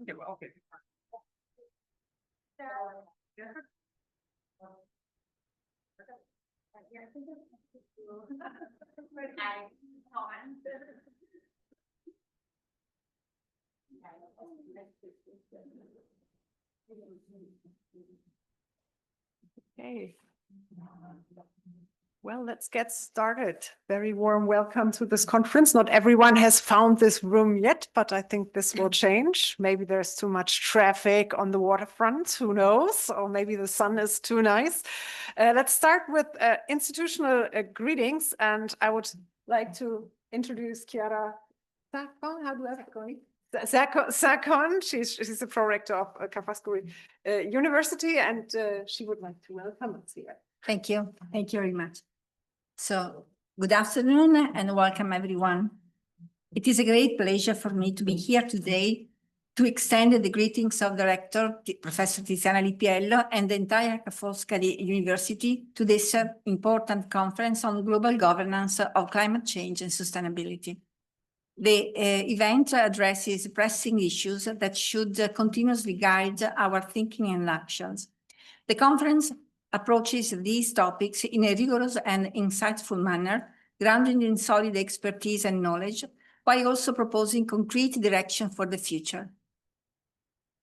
Okay. Okay. Well, let's get started. Very warm welcome to this conference. Not everyone has found this room yet, but I think this will change. Maybe there's too much traffic on the waterfront, who knows? Or maybe the sun is too nice. Let's start with institutional greetings. And I would like to introduce Chiara Sacon. How do I have it going? Sacon. She's the prorector of Ca' Foscari University, and she would like to welcome us here. Thank you. Thank you very much. So, good afternoon and welcome everyone. It is a great pleasure for me to be here today to extend the greetings of the Rector, Professor Tiziana Lipiello, and the entire Ca' Foscari University to this important conference on global governance of climate change and sustainability. The event addresses pressing issues that should continuously guide our thinking and actions. The conference approaches these topics in a rigorous and insightful manner, grounded in solid expertise and knowledge, while also proposing concrete direction for the future.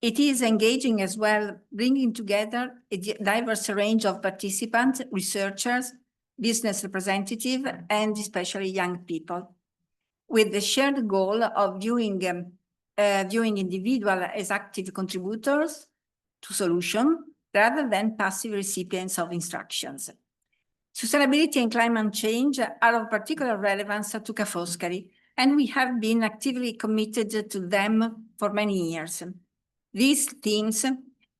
It is engaging as well, bringing together a diverse range of participants, researchers, business representatives, and especially young people, with the shared goal of viewing individuals as active contributors to solutions, rather than passive recipients of instructions. Sustainability and climate change are of particular relevance to Ca' Foscari, and we have been actively committed to them for many years. These themes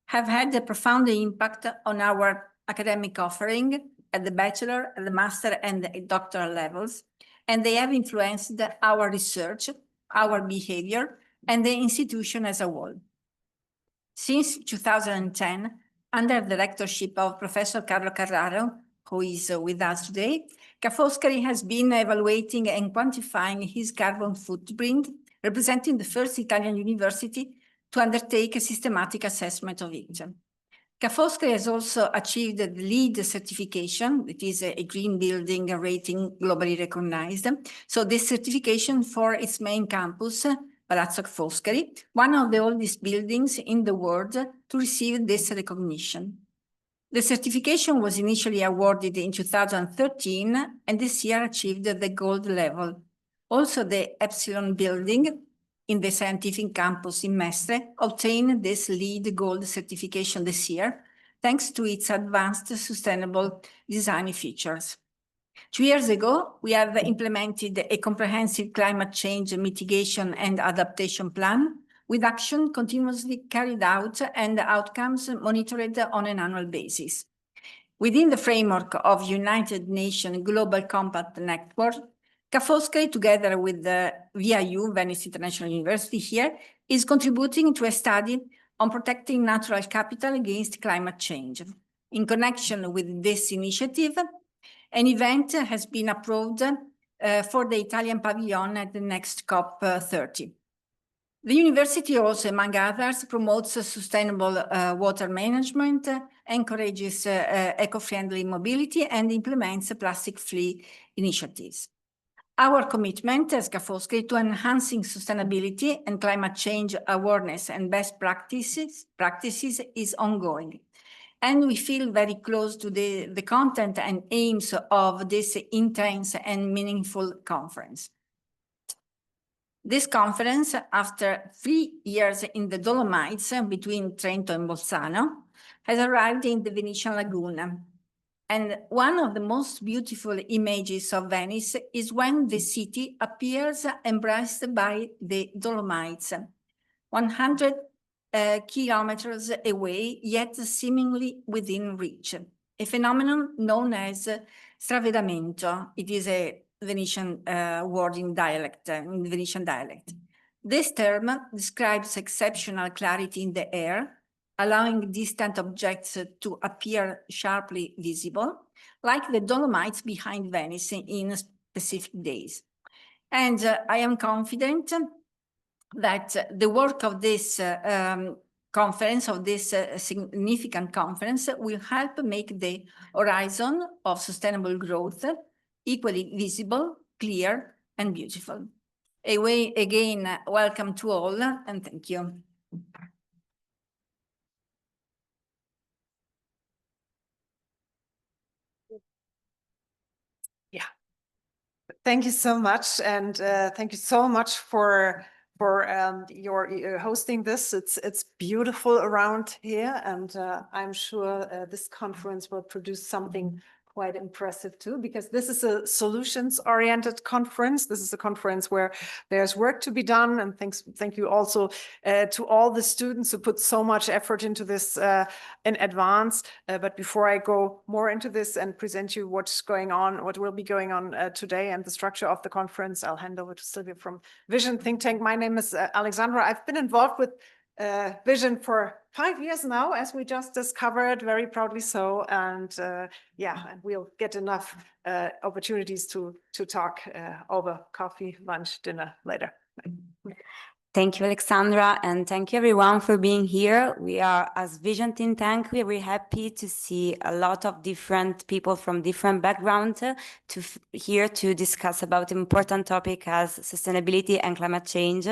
have had a profound impact on our academic offering at the bachelor, the master, and the doctoral levels, and they have influenced our research, our behavior, and the institution as a whole. Since 2010, under the lectureship of Professor Carlo Carraro, who is with us today, Ca' Foscari has been evaluating and quantifying his carbon footprint, representing the first Italian university to undertake a systematic assessment of it. Ca' Foscari has also achieved the LEED certification, that is a green building rating globally recognized. So this certification for its main campus, Palazzo Ca' Foscari, one of the oldest buildings in the world to receive this recognition. The certification was initially awarded in 2013 and this year achieved the gold level. Also, the Epsilon building in the scientific campus in Mestre obtained this LEED gold certification this year, thanks to its advanced sustainable design features. 2 years ago, we have implemented a comprehensive climate change mitigation and adaptation plan with action continuously carried out and outcomes monitored on an annual basis. Within the framework of United Nations Global Compact Network, Ca' Foscari, together with the VIU, Venice International University here, is contributing to a study on protecting natural capital against climate change. In connection with this initiative, an event has been approved for the Italian pavilion at the next COP30. The university also, among others, promotes sustainable water management, encourages eco-friendly mobility, and implements plastic-free initiatives. Our commitment as Ca' Foscari to enhancing sustainability and climate change awareness and best practices is ongoing. And we feel very close to the content and aims of this intense and meaningful conference. This conference, after 3 years in the Dolomites between Trento and Bolzano, has arrived in the Venetian Lagoon. And one of the most beautiful images of Venice is when the city appears embraced by the Dolomites, 100 kilometers away, yet seemingly within reach, a phenomenon known as stravedamento. It is a Venetian word in Venetian dialect. This term describes exceptional clarity in the air, allowing distant objects to appear sharply visible, like the Dolomites behind Venice in specific days. And I am confident that the work of this conference, of this significant conference, will help make the horizon of sustainable growth equally visible, clear, and beautiful. Again, welcome to all, and thank you. Yeah. Thank you so much, and thank you so much for your hosting this. It's beautiful around here, and I'm sure this conference will produce something quite impressive too, because this is a solutions-oriented conference. This is a conference where there's work to be done, and thank you also to all the students who put so much effort into this in advance. But before I go more into this and present you what's going on, what will be going on today and the structure of the conference, I'll hand over to Sylvia from Vision Think Tank. My name is Alexandra. I've been involved with Vision for 5 years now, as we just discovered, very proudly so. And yeah, and we'll get enough opportunities to talk over coffee, lunch, dinner later. Thank you, Alexandra, and thank you everyone for being here. We are, as Vision Think Tank, we're very happy to see a lot of different people from different backgrounds here to discuss about an important topic as sustainability and climate change.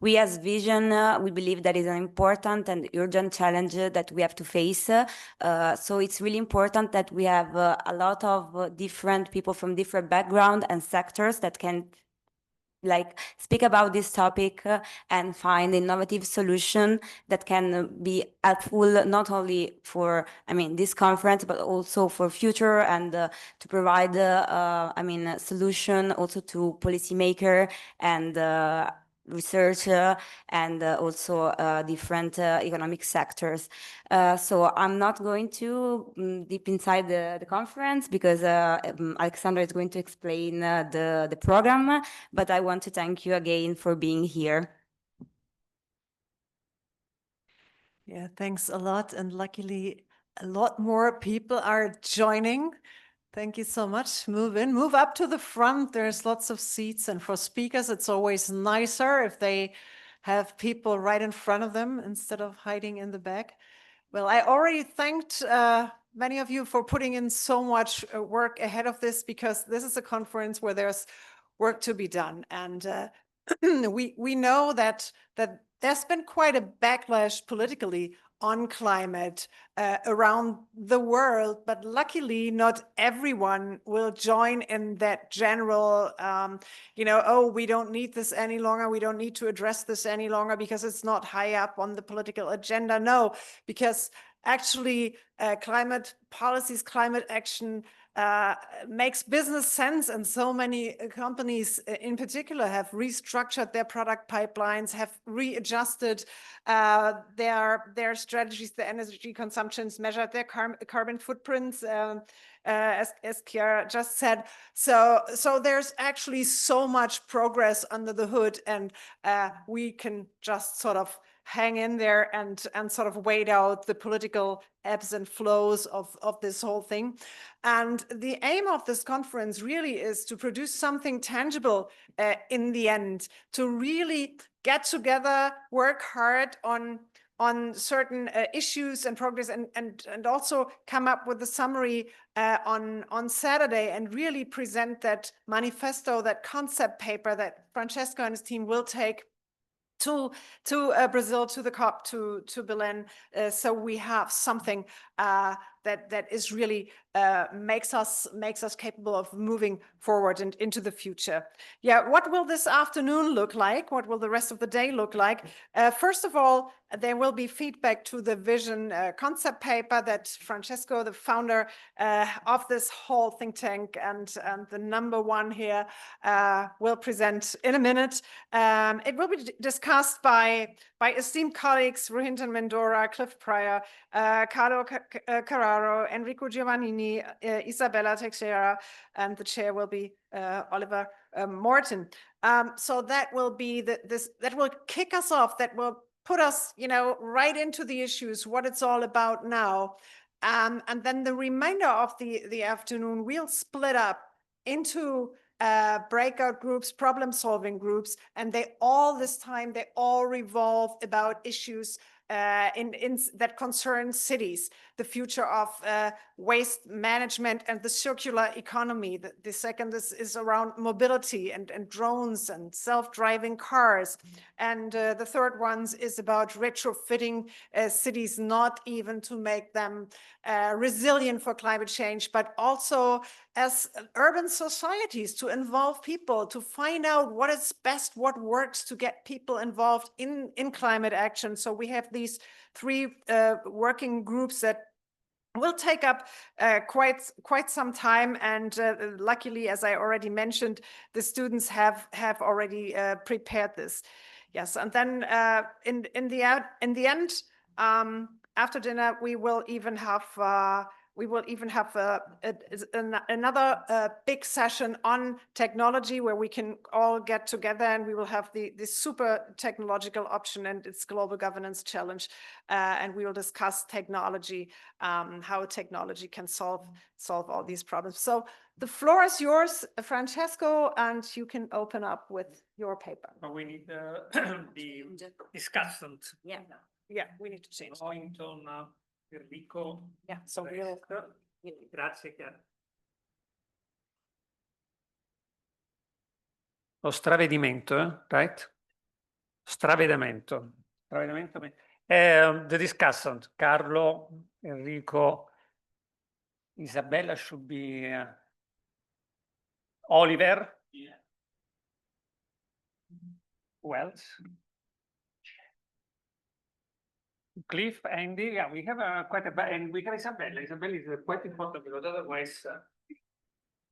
We as Vision, we believe that is an important and urgent challenge that we have to face. So it's really important that we have a lot of different people from different backgrounds and sectors that can speak about this topic and find innovative solution that can be helpful not only for, this conference, but also for future, and to provide, a solution also to policymaker and research and also different economic sectors. So I'm not going to deep inside the conference because Alexandra is going to explain the program, but I want to thank you again for being here. Yeah, thanks a lot. And luckily, a lot more people are joining. Thank you so much. Move in, move up to the front. There's lots of seats. And for speakers, it's always nicer if they have people right in front of them instead of hiding in the back. Well, I already thanked many of you for putting in so much work ahead of this, because this is a conference where there's work to be done. And we know that there's been quite a backlash politically on climate around the world, but luckily not everyone will join in that general, oh, we don't need this any longer, we don't need to address this any longer because it's not high up on the political agenda. No, because actually climate policies, climate action makes business sense, and so many companies in particular have restructured their product pipelines, have readjusted their strategies, their energy consumptions, measured their carbon footprints, as Chiara just said. So there's actually so much progress under the hood, and we can just sort of hang in there and sort of wait out the political ebbs and flows of this whole thing. And the aim of this conference really is to produce something tangible in the end, to really get together, work hard on certain issues and progress, and also come up with a summary on Saturday and really present that manifesto, that concept paper that Francesco and his team will take to Brazil, to the COP, to Berlin. So we have something that is really makes us capable of moving forward and into the future. Yeah, what will this afternoon look like? What will the rest of the day look like? First of all, there will be feedback to the vision concept paper that Francesco, the founder of this whole think tank and the number one here, will present in a minute. It will be discussed by esteemed colleagues Rohinton Mendora, Cliff Pryor, Carlo Carraro, Enrico Giovannini, Isabella Teixeira, and the chair will be Oliver Morton. So that will be that will kick us off, that will put us, right into the issues, what it's all about now. And then the remainder of the afternoon, we'll split up into breakout groups, problem-solving groups, and they all revolve about issues that concern cities, the future of waste management and the circular economy. The second is around mobility and drones and self-driving cars. And the third one is about retrofitting cities, not even to make them resilient for climate change, but also as urban societies to involve people, to find out what is best, what works to get people involved in climate action. So we have these three working groups that will take up quite some time, and luckily, as I already mentioned, the students have already prepared this. Yes, and then in the end, after dinner, we will even have another big session on technology where we can all get together, and we will have the super technological option and its global governance challenge, and we will discuss technology, how technology can solve all these problems. So the floor is yours, Francesco, and you can open up with your paper. We need the discussant. Yeah. Yeah, we need to change. Pointon, Enrico. Yeah, so we'll. Grazie, Chiara. Lo stravedimento, right? Stravedamento. The discussant, Carlo, Enrico, Isabella should be Oliver. Yeah. Who else? Cliff, Andy, yeah, we have quite a, and we have Isabella. Isabella is quite important because otherwise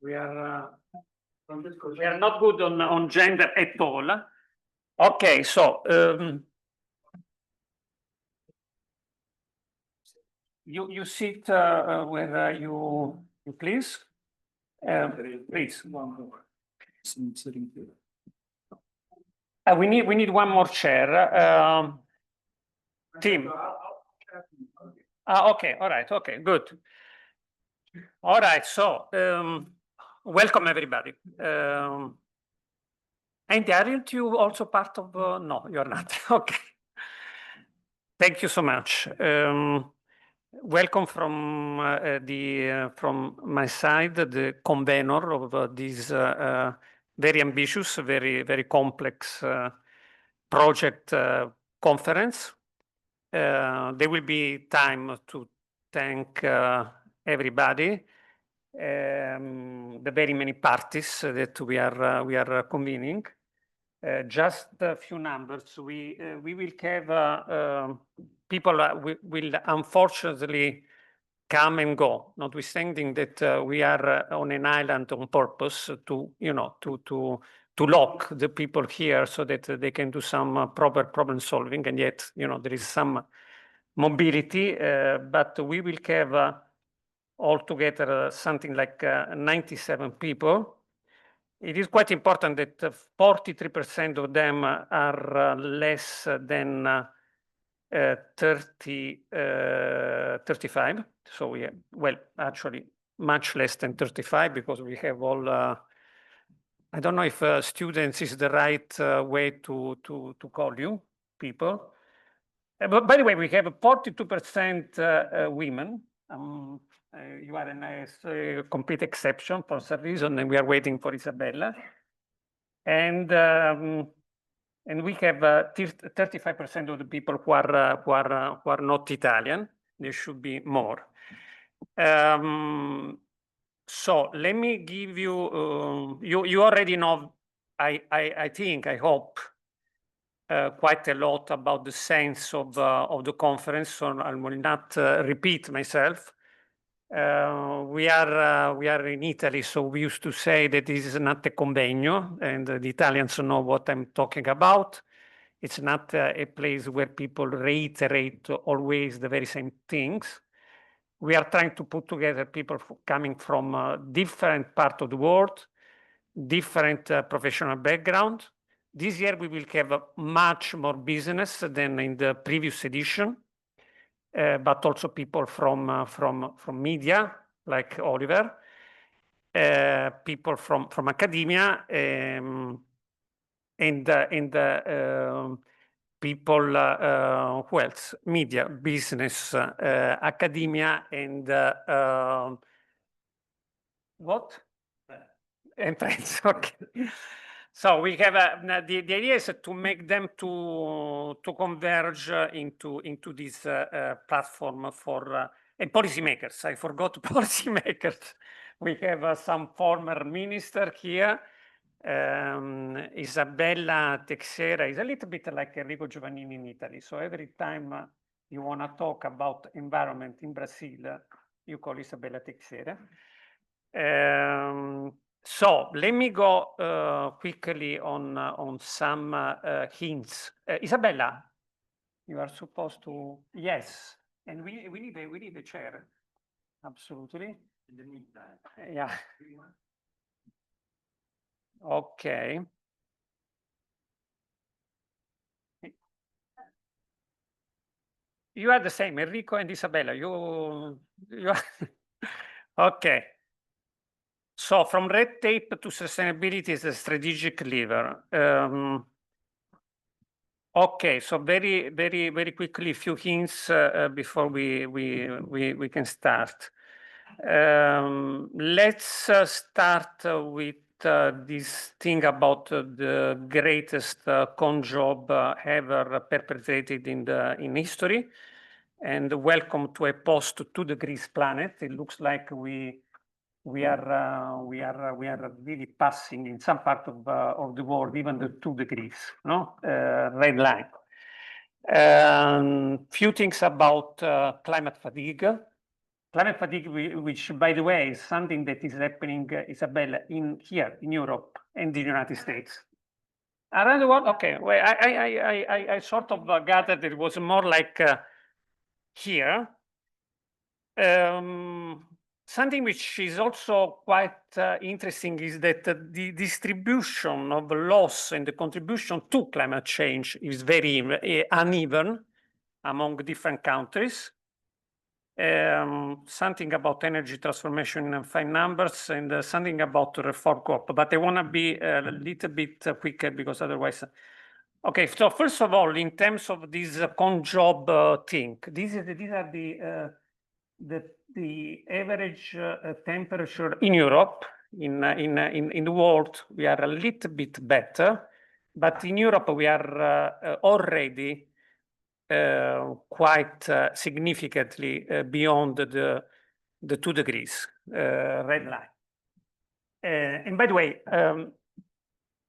we are not good on gender at all. Okay, so you sit where you please. Please. We need one more chair. Tim. Okay, all right, okay, good. All right, so welcome everybody. And aren't you also part of? No, you're not. Okay. Thank you so much. Welcome from from my side, the convener of this very ambitious, very complex project conference. There will be time to thank everybody, the very many parties that we are convening. Just a few numbers. We will have people will unfortunately come and go, notwithstanding that we are on an island on purpose to lock the people here so that they can do some proper problem solving, and yet there is some mobility, but we will have altogether something like 97 people. It is quite important that 43% of them are less than 35. So we have, well, actually much less than 35 because we have all, I don't know if students is the right way to call you people. But by the way, we have 42% women. You are a nice, complete exception for some reason, and we are waiting for Isabella. And we have 35% of the people who are not Italian. There should be more. So let me give you. You already know. I think, I hope, quite a lot about the sense of the conference. So I will not repeat myself. We are in Italy, so we used to say that this is not a convegno, and the Italians know what I'm talking about. It's not a place where people reiterate always the very same things. We are trying to put together people coming from different parts of the world, different professional background. This year we will have much more business than in the previous edition. But also people from media, like Oliver. people from academia, and people, who else? Media, business, academia, and what? And friends, okay. So we have the idea is to make them to converge into this platform for and policymakers. I forgot policymakers. We have some former minister here. Isabella Texera is a little bit like Enrico Giovannini in Italy. So every time you want to talk about environment in Brazil, you call Isabella Texera. So let me go quickly on some hints. Isabella, you are supposed to, yes, and we need a chair. Absolutely. In the meantime. Yeah. Okay. You are the same, Enrico and Isabella. You are okay. So from red tape to sustainability is a strategic lever. Okay, so very quickly, a few hints before we can start. Let's start with this thing about the greatest con job ever perpetrated in history. And welcome to a post 2 degrees planet. It looks like we are really passing in some part of the world, even the 2 degrees, no? Red line. Few things about climate fatigue. Climate fatigue, which by the way, is something that is happening, Isabella, here in Europe and the United States. Around the world, okay. Well, I sort of gathered that it was more like here. Something which is also quite interesting is that the distribution of loss and the contribution to climate change is very uneven among different countries. Something about energy transformation in fine numbers and something about reform corp. But I want to be a little bit quicker because otherwise. Okay, so first of all, in terms of this con job thing, these are the average temperature in Europe. In the world, we are a little bit better, but in Europe we are already quite significantly beyond the 2 degrees red line. And by the way,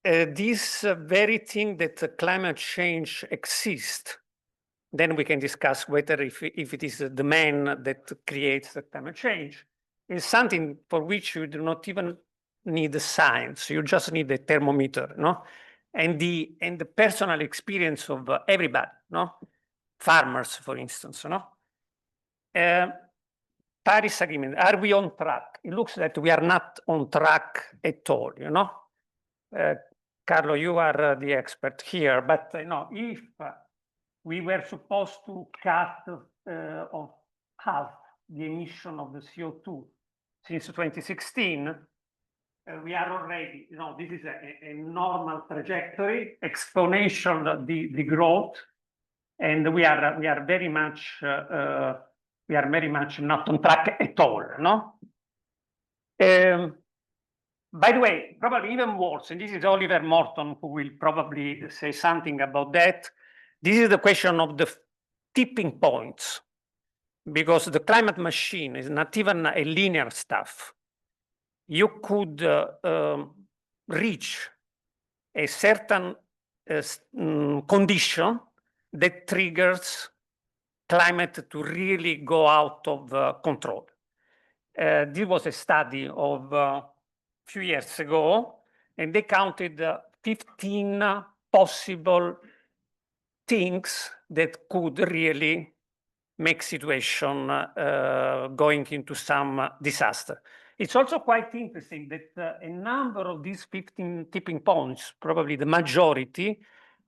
this very thing that climate change exists, then we can discuss whether if it is the man that creates the climate change, is something for which you do not even need the science. You just need the thermometer, no? And the personal experience of everybody, no? Farmers, for instance, no? Paris Agreement, are we on track? It looks that we are not on track at all, you know? Carlo, you are the expert here, but if we were supposed to cut of half the emission of the CO2 since 2016, we are already, this is a normal trajectory, exponential the growth, and we are very much not on track at all, no? By the way, probably even worse, and this is Oliver Morton who will probably say something about that. This is the question of the tipping points, because the climate machine is not even a linear stuff. You could reach a certain condition that triggers climate to really go out of control. This was a study of a few years ago, and they counted 15 possible things that could really make situation going into some disaster. It's also quite interesting that a number of these 15 tipping points, probably the majority,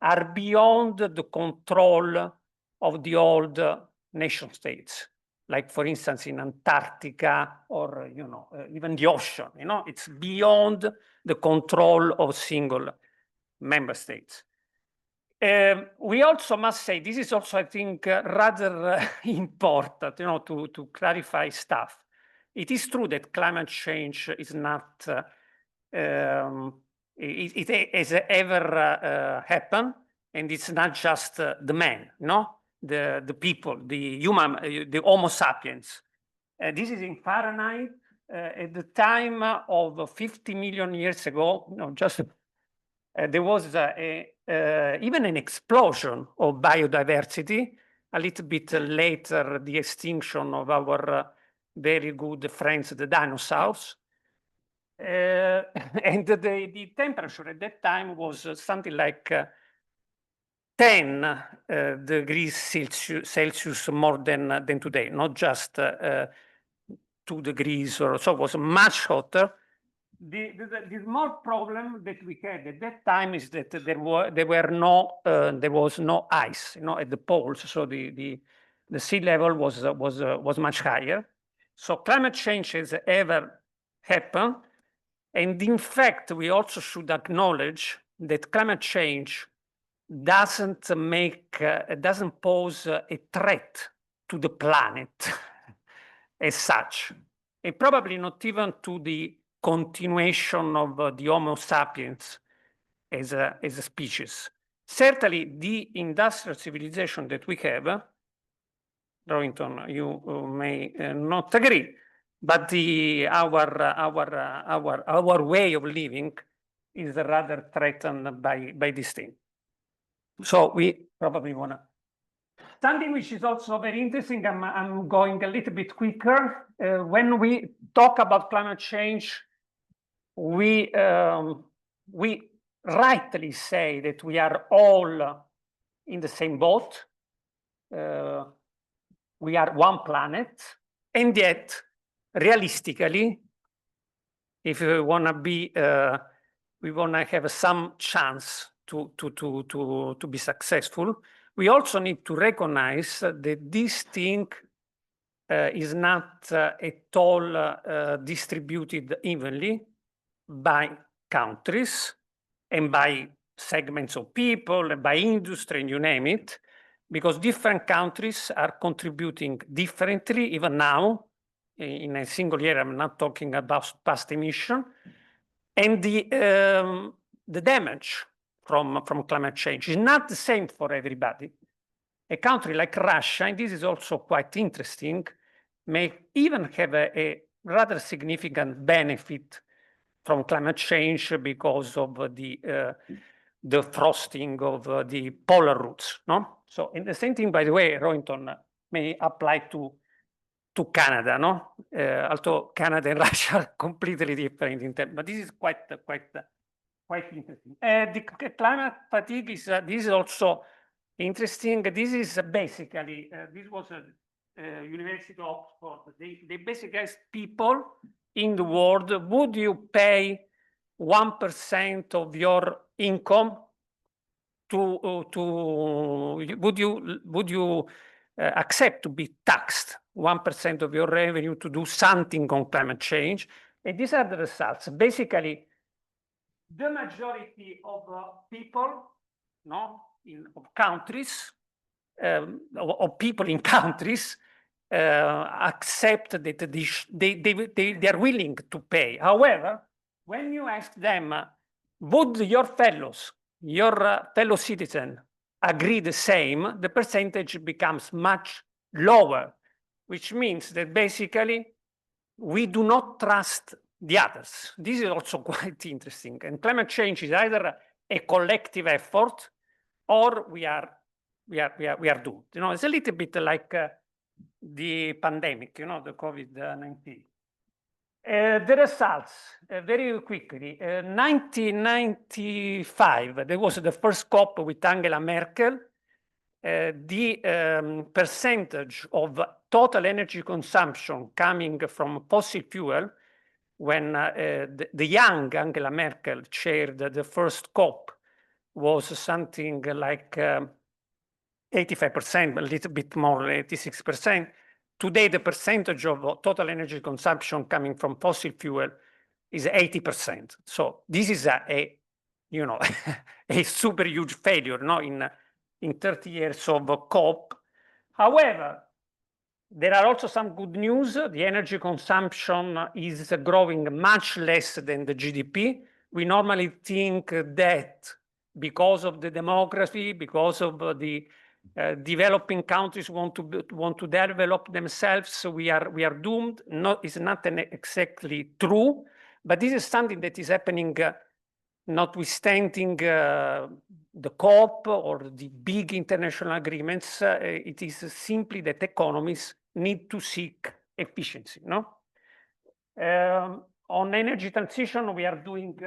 are beyond the control of the old nation states. like for instance in Antarctica or even the ocean. It's beyond the control of single member states. We also must say, this is also, I think, rather important, to clarify stuff. It is true that climate change is not, it has ever happened, and it's not just the man, the people, the human, the Homo sapiens. This is in Fahrenheit. At the time of 50 million years ago, there was even an explosion of biodiversity. A little bit later, the extinction of our very good friends, the dinosaurs. And the temperature at that time was something like 10 degrees Celsius more than today, not just 2 degrees or so. It was much hotter. The more problem that we had at that time is that there was no ice, at the poles, so the sea level was much higher. So climate change has ever happened, and in fact, we also should acknowledge that climate change doesn't pose a threat to the planet as such, and probably not even to the continuation of the Homo sapiens as a species. Certainly, the industrial civilization that we have, Rohinton, you may not agree, but our way of living is rather threatened by this thing. So we probably want to. Something which is also very interesting, I'm going a little bit quicker. When we talk about climate change, we rightly say that we are all in the same boat. We are one planet, and yet, realistically, if we want to be, we want to have some chance to be successful, we also need to recognize that this thing is not at all distributed evenly by countries and by segments of people and by industry, and you name it, because different countries are contributing differently, even now, in a single year. I'm not talking about past emission. And the damage from climate change is not the same for everybody. A country like Russia, and this is also quite interesting, may even have a rather significant benefit from climate change because of the frosting of the polar routes, no? So, and the same thing, by the way, Rohinton, may apply to Canada, no? Although Canada and Russia are completely different in terms, but this is quite interesting. The climate fatigue is this is also interesting. This is basically this was a University of Oxford. They basically asked people in the world, would you pay 1% of your income would you accept to be taxed 1% of your revenue to do something on climate change? And these are the results. Basically, the majority of people, of countries, of people in countries, accept that they are willing to pay. However, when you ask them, would your fellow citizen agree the same, the percentage becomes much lower, which means that basically we do not trust the others. This is also quite interesting. And climate change is either a collective effort or we are doomed. It's a little bit like the pandemic, the COVID-19. The results, very quickly. 1995, there was the first COP with Angela Merkel. The percentage of total energy consumption coming from fossil fuel, when the young Angela Merkel chaired the first COP, was something like 85%, a little bit more, 86%. Today, the percentage of total energy consumption coming from fossil fuel is 80%. So this is a a super huge failure, no, in 30 years of COP. However, there are also some good news. The energy consumption is growing much less than the GDP. We normally think that because of the demography, because of the developing countries want to develop themselves, we are doomed. No, it's not exactly true, but this is something that is happening notwithstanding the COP or the big international agreements. It is simply that economies need to seek efficiency. No, on energy transition, we are doing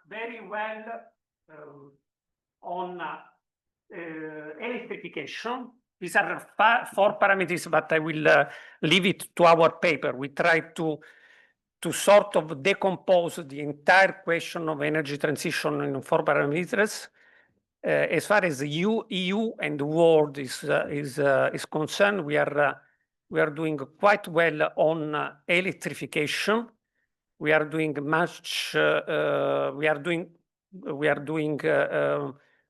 very well on electrification. These are 4 parameters, but I will leave it to our paper. We try to sort of decompose the entire question of energy transition in 4 parameters. As far as the EU and the world is concerned, we are doing quite well on electrification. We are doing much. We are doing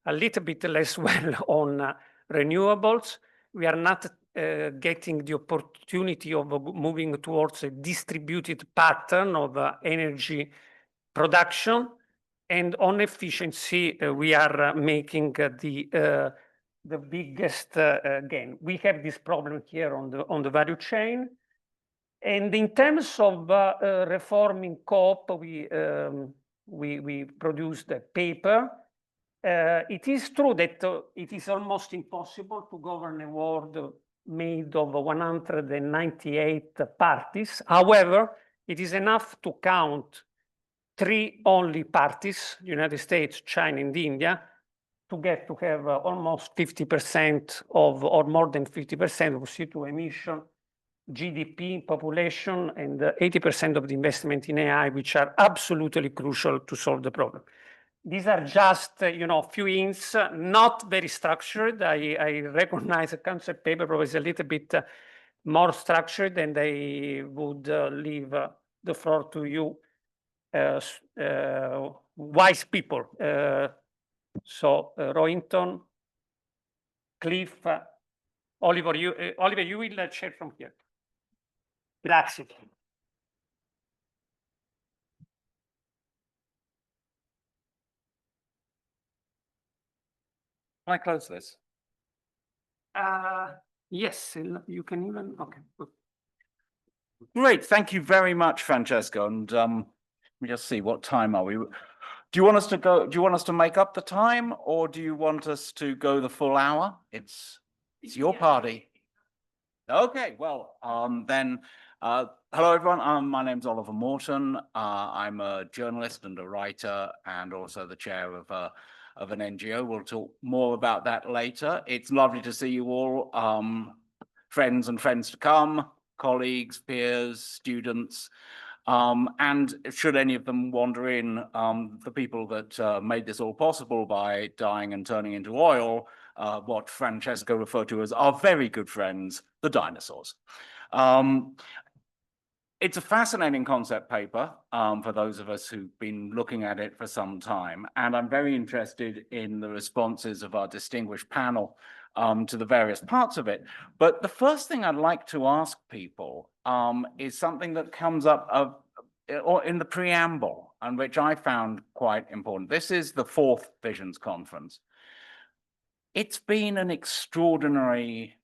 a little bit less well on renewables. We are not getting the opportunity of moving towards a distributed pattern of energy production. And on efficiency, we are making the biggest gain. We have this problem here on the value chain. And in terms of reforming COP, we produced a paper. It is true that it is almost impossible to govern a world made of 198 parties. However, it is enough to count 3 only parties, United States, China, and India, to have almost 50% of, or more than 50% of CO2 emission, GDP, population, and 80% of the investment in AI, which are absolutely crucial to solve the problem. These are just, a few hints, not very structured. I recognize the concept paper was a little bit more structured, and I would leave the floor to you, wise people. So Rohinton, Cliff, Oliver, you will share from here. Grazie. Can I close this? Yes, you can even, okay. Good. Great, thank you very much, Francesco. And let me just see, what time are we? Do you want us to go? Do you want us to make up the time, or do you want us to go the full hour? It's your party. Okay, well, then, hello everyone. My name's Oliver Morton. I'm a journalist and a writer, and also the chair of an NGO. We'll talk more about that later. It's lovely to see you all, friends and friends to come, colleagues, peers, students. And should any of them wander in, the people that made this all possible by dying and turning into oil, what Francesco referred to as our very good friends, the dinosaurs. It's a fascinating concept paper for those of us who've been looking at it for some time. And I'm very interested in the responses of our distinguished panel to the various parts of it. But the first thing I'd like to ask people is something that comes up in the preamble, and which I found quite important. This is the 4th Visions Conference. It's been an extraordinary,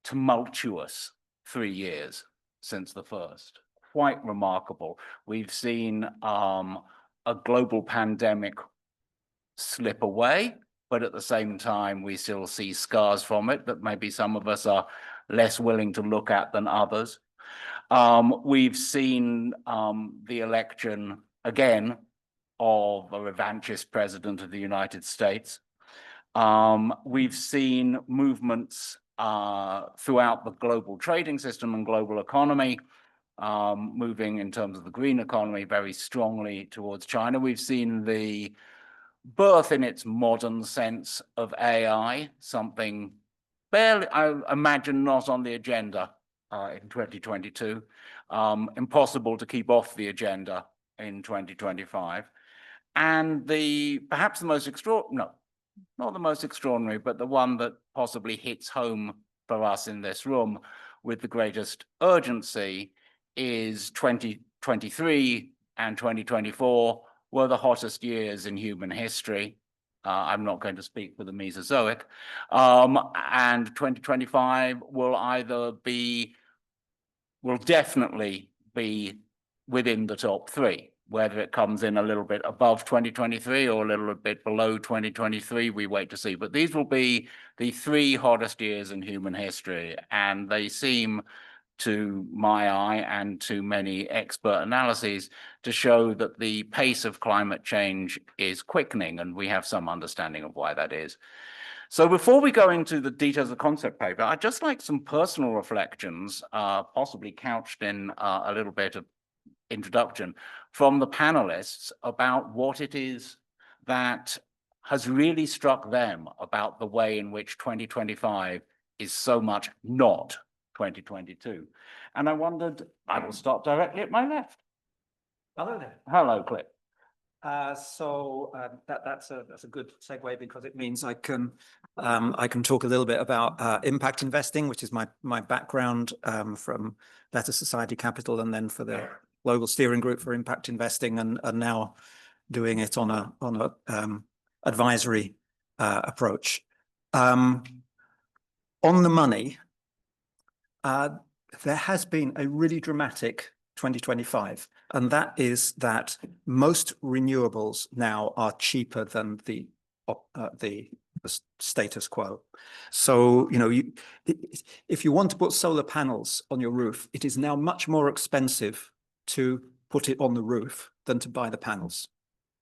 tumultuous 3 years since the first. Quite remarkable. We've seen a global pandemic slip away, but at the same time, we still see scars from it that maybe some of us are less willing to look at than others. We've seen the election again of a revanchist president of the United States. We've seen movements throughout the global trading system and global economy, moving in terms of the green economy very strongly towards China. We've seen the birth in its modern sense of AI, something barely, I imagine, not on the agenda in 2022. Impossible to keep off the agenda in 2025. And perhaps the most extraordinary, no, not the most extraordinary, but the one that possibly hits home for us in this room with the greatest urgency is 2023 and 2024 were the hottest years in human history. I'm not going to speak for the Mesozoic. And 2025 will definitely be within the top three. Whether it comes in a little bit above 2023 or a little bit below 2023, we wait to see. But these will be the three hottest years in human history. And they seem, to my eye and to many expert analyses, to show that the pace of climate change is quickening, and we have some understanding of why that is. So before we go into the details of the concept paper, I'd just like some personal reflections, possibly couched in a little bit of introduction from the panelists about what it is that has really struck them about the way in which 2025 is so much not 2022. And I wondered, I will start directly at my left. Hello there. Hello, Clip. That's a good segue, because it means I can talk a little bit about impact investing, which is my background from Better Society Capital, and then for the Global Steering Group for Impact Investing, and now doing it on a advisory approach. On the money, there has been a really dramatic 2025, and that is that most renewables now are cheaper than the status quo. So, if you want to put solar panels on your roof, it is now much more expensive to put it on the roof than to buy the panels.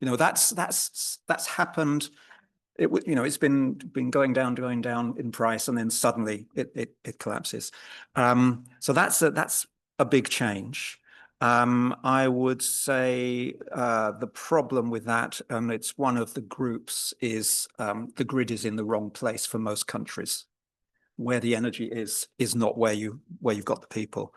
That's happened. It's been going down in price, and then suddenly it collapses. So that's a big change. I would say the problem with that, and it's one of the groups, is the grid is in the wrong place for most countries. Where the energy is not where you've got the people.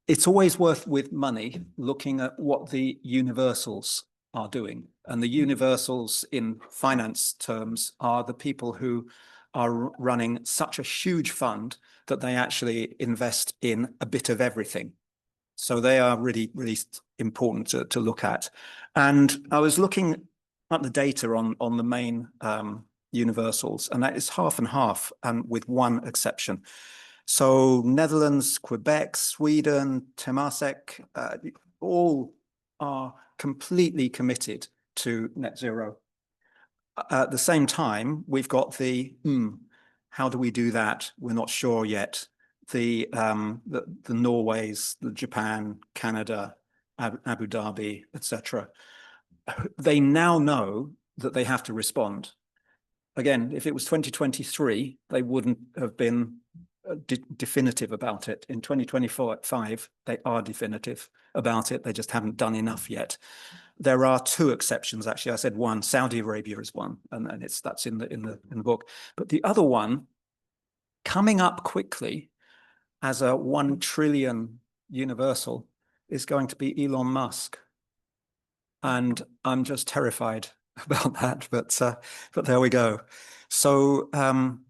It's always worth, with money, looking at what the universals are doing. And the universals in finance terms are the people who are running such a huge fund that they actually invest in a bit of everything. So they are really, really important to look at. And I was looking at the data on the main universals, and that is half and half, and with one exception. So Netherlands, Quebec, Sweden, Temasek, all are completely committed to net zero. At the same time, we've got how do we do that? We're not sure yet. The Norways, the Japan, Canada, Abu Dhabi, etc. They now know that they have to respond. Again, if it was 2023, they wouldn't have been definitive about it. In 2025, they are definitive about it. They just haven't done enough yet. There are two exceptions, actually. I said one. Saudi Arabia is one, and that's in the book. But the other one, coming up quickly as a 1 trillion universal, is going to be Elon Musk, and I'm just terrified about that. But there we go. So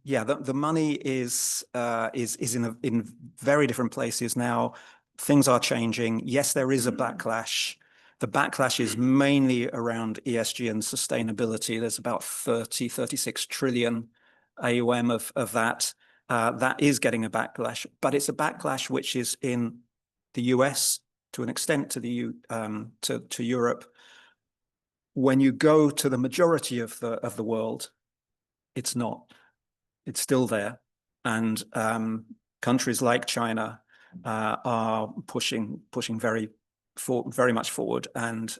yeah, the money is in very different places now. Things are changing. Yes, there is a backlash. The backlash is mainly around ESG and sustainability. There's about 36 trillion AUM of that. That is getting a backlash, but it's a backlash which is in the US, to an extent to Europe. When you go to the majority of the world, it's not. It's still there, and countries like China are pushing very much forward and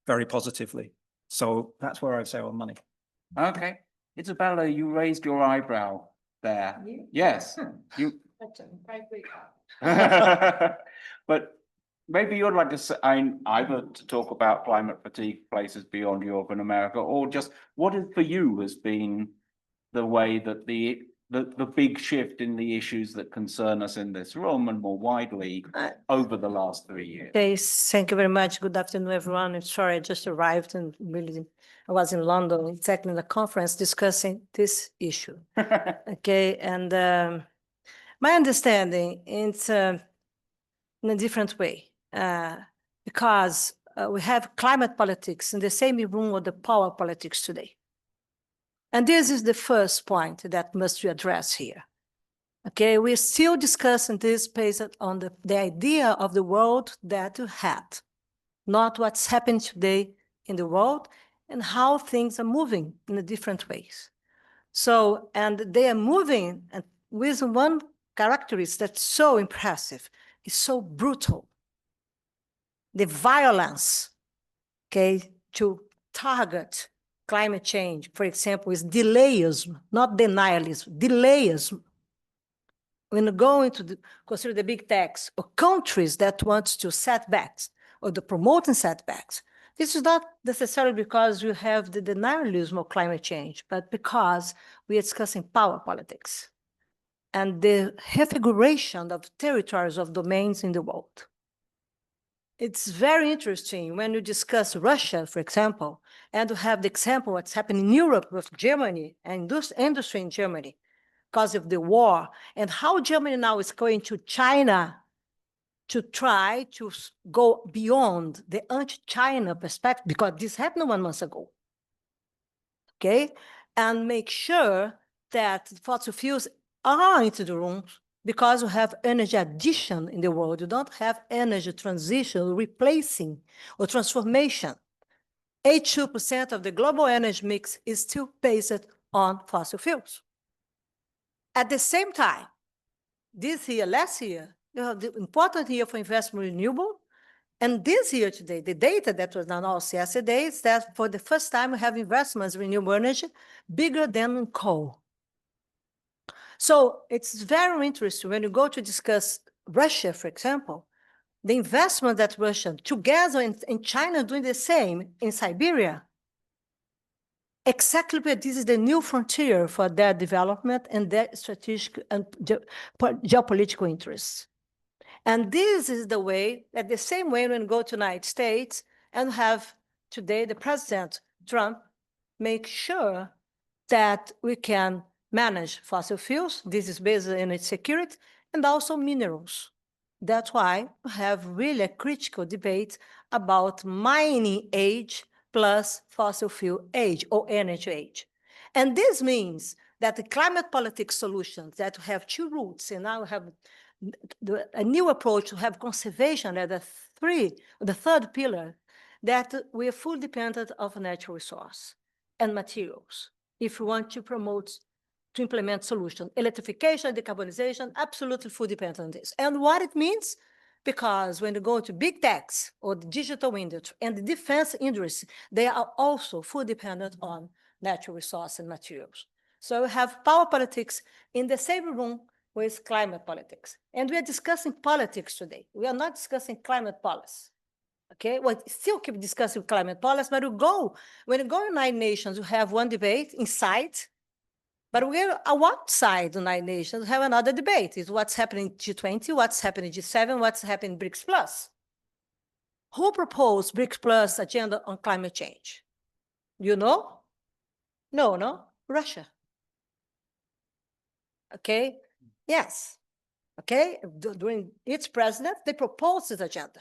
very positively. So that's where I'd say on money. Okay, Isabella, you raised your eyebrow there. Yes, you. But maybe you'd like to say, either to talk about climate fatigue places beyond Europe and America, or just what for you has been the way that the the big shift in the issues that concern us in this room and more widely over the last 3 years? Okay, thank you very much. Good afternoon, everyone. I'm sorry, I just arrived and really, I was in London, exactly in the conference discussing this issue. Okay, and my understanding, it's in a different way, because we have climate politics in the same room with the power politics today. And this is the first point that must be addressed here. Okay, we're still discussing this based on the idea of the world that you had, not what's happening today in the world and how things are moving in the different ways. So, and they are moving with one characteristic that's so impressive, it's so brutal. The violence, okay, to target climate change, for example, is delayism, not denialism, delayism. When you go into consider the big techs or countries that want to setbacks or the promoting setbacks, this is not necessarily because you have the denialism of climate change, but because we are discussing power politics and the configuration of territories of domains in the world. It's very interesting when you discuss Russia, for example, and you have the example of what's happening in Europe with Germany and industry in Germany because of the war, and how Germany now is going to China to try to go beyond the anti-China perspective, because this happened 1 month ago, okay? And make sure that fossil fuels are into the room, because we have energy addition in the world. You don't have energy transition, replacing or transformation. 82% of the global energy mix is still based on fossil fuels. At the same time, this year, last year, you have the important year for investment in renewable. And this year today, the data that was announced yesterday is that for the first time, we have investments in renewable energy bigger than in coal. So it's very interesting when you go to discuss Russia, for example, the investment that Russia, together in China, doing the same in Siberia, exactly because this is the new frontier for their development and their strategic and geopolitical interests. And this is the way, at the same way when we go to the United States and have today the President Trump make sure that we can manage fossil fuels. This is based on energy security and also minerals. That's why we have really a critical debate about mining age plus fossil fuel age or energy age. And this means that the climate politics solutions that have two roots, and now we have a new approach to have conservation at the third pillar, that we are fully dependent on natural resource and materials if we want to promote, to implement solutions. Electrification, decarbonization, absolutely full dependent on this. And what it means, because when you go to big techs or the digital industry and the defense industry, they are also full dependent on natural resource and materials. So we have power politics in the same room with climate politics. And we are discussing politics today. We are not discussing climate policy. Okay, well, still keep discussing climate policy, but when you go to United Nations, you have one debate inside, but we're outside the United Nations, have another debate. It's what's happening in G20, what's happening in G7, what's happening in BRICS Plus. Who proposed BRICS Plus agenda on climate change? You know? No, Russia. Okay, yes, okay, during its president, they proposed this agenda.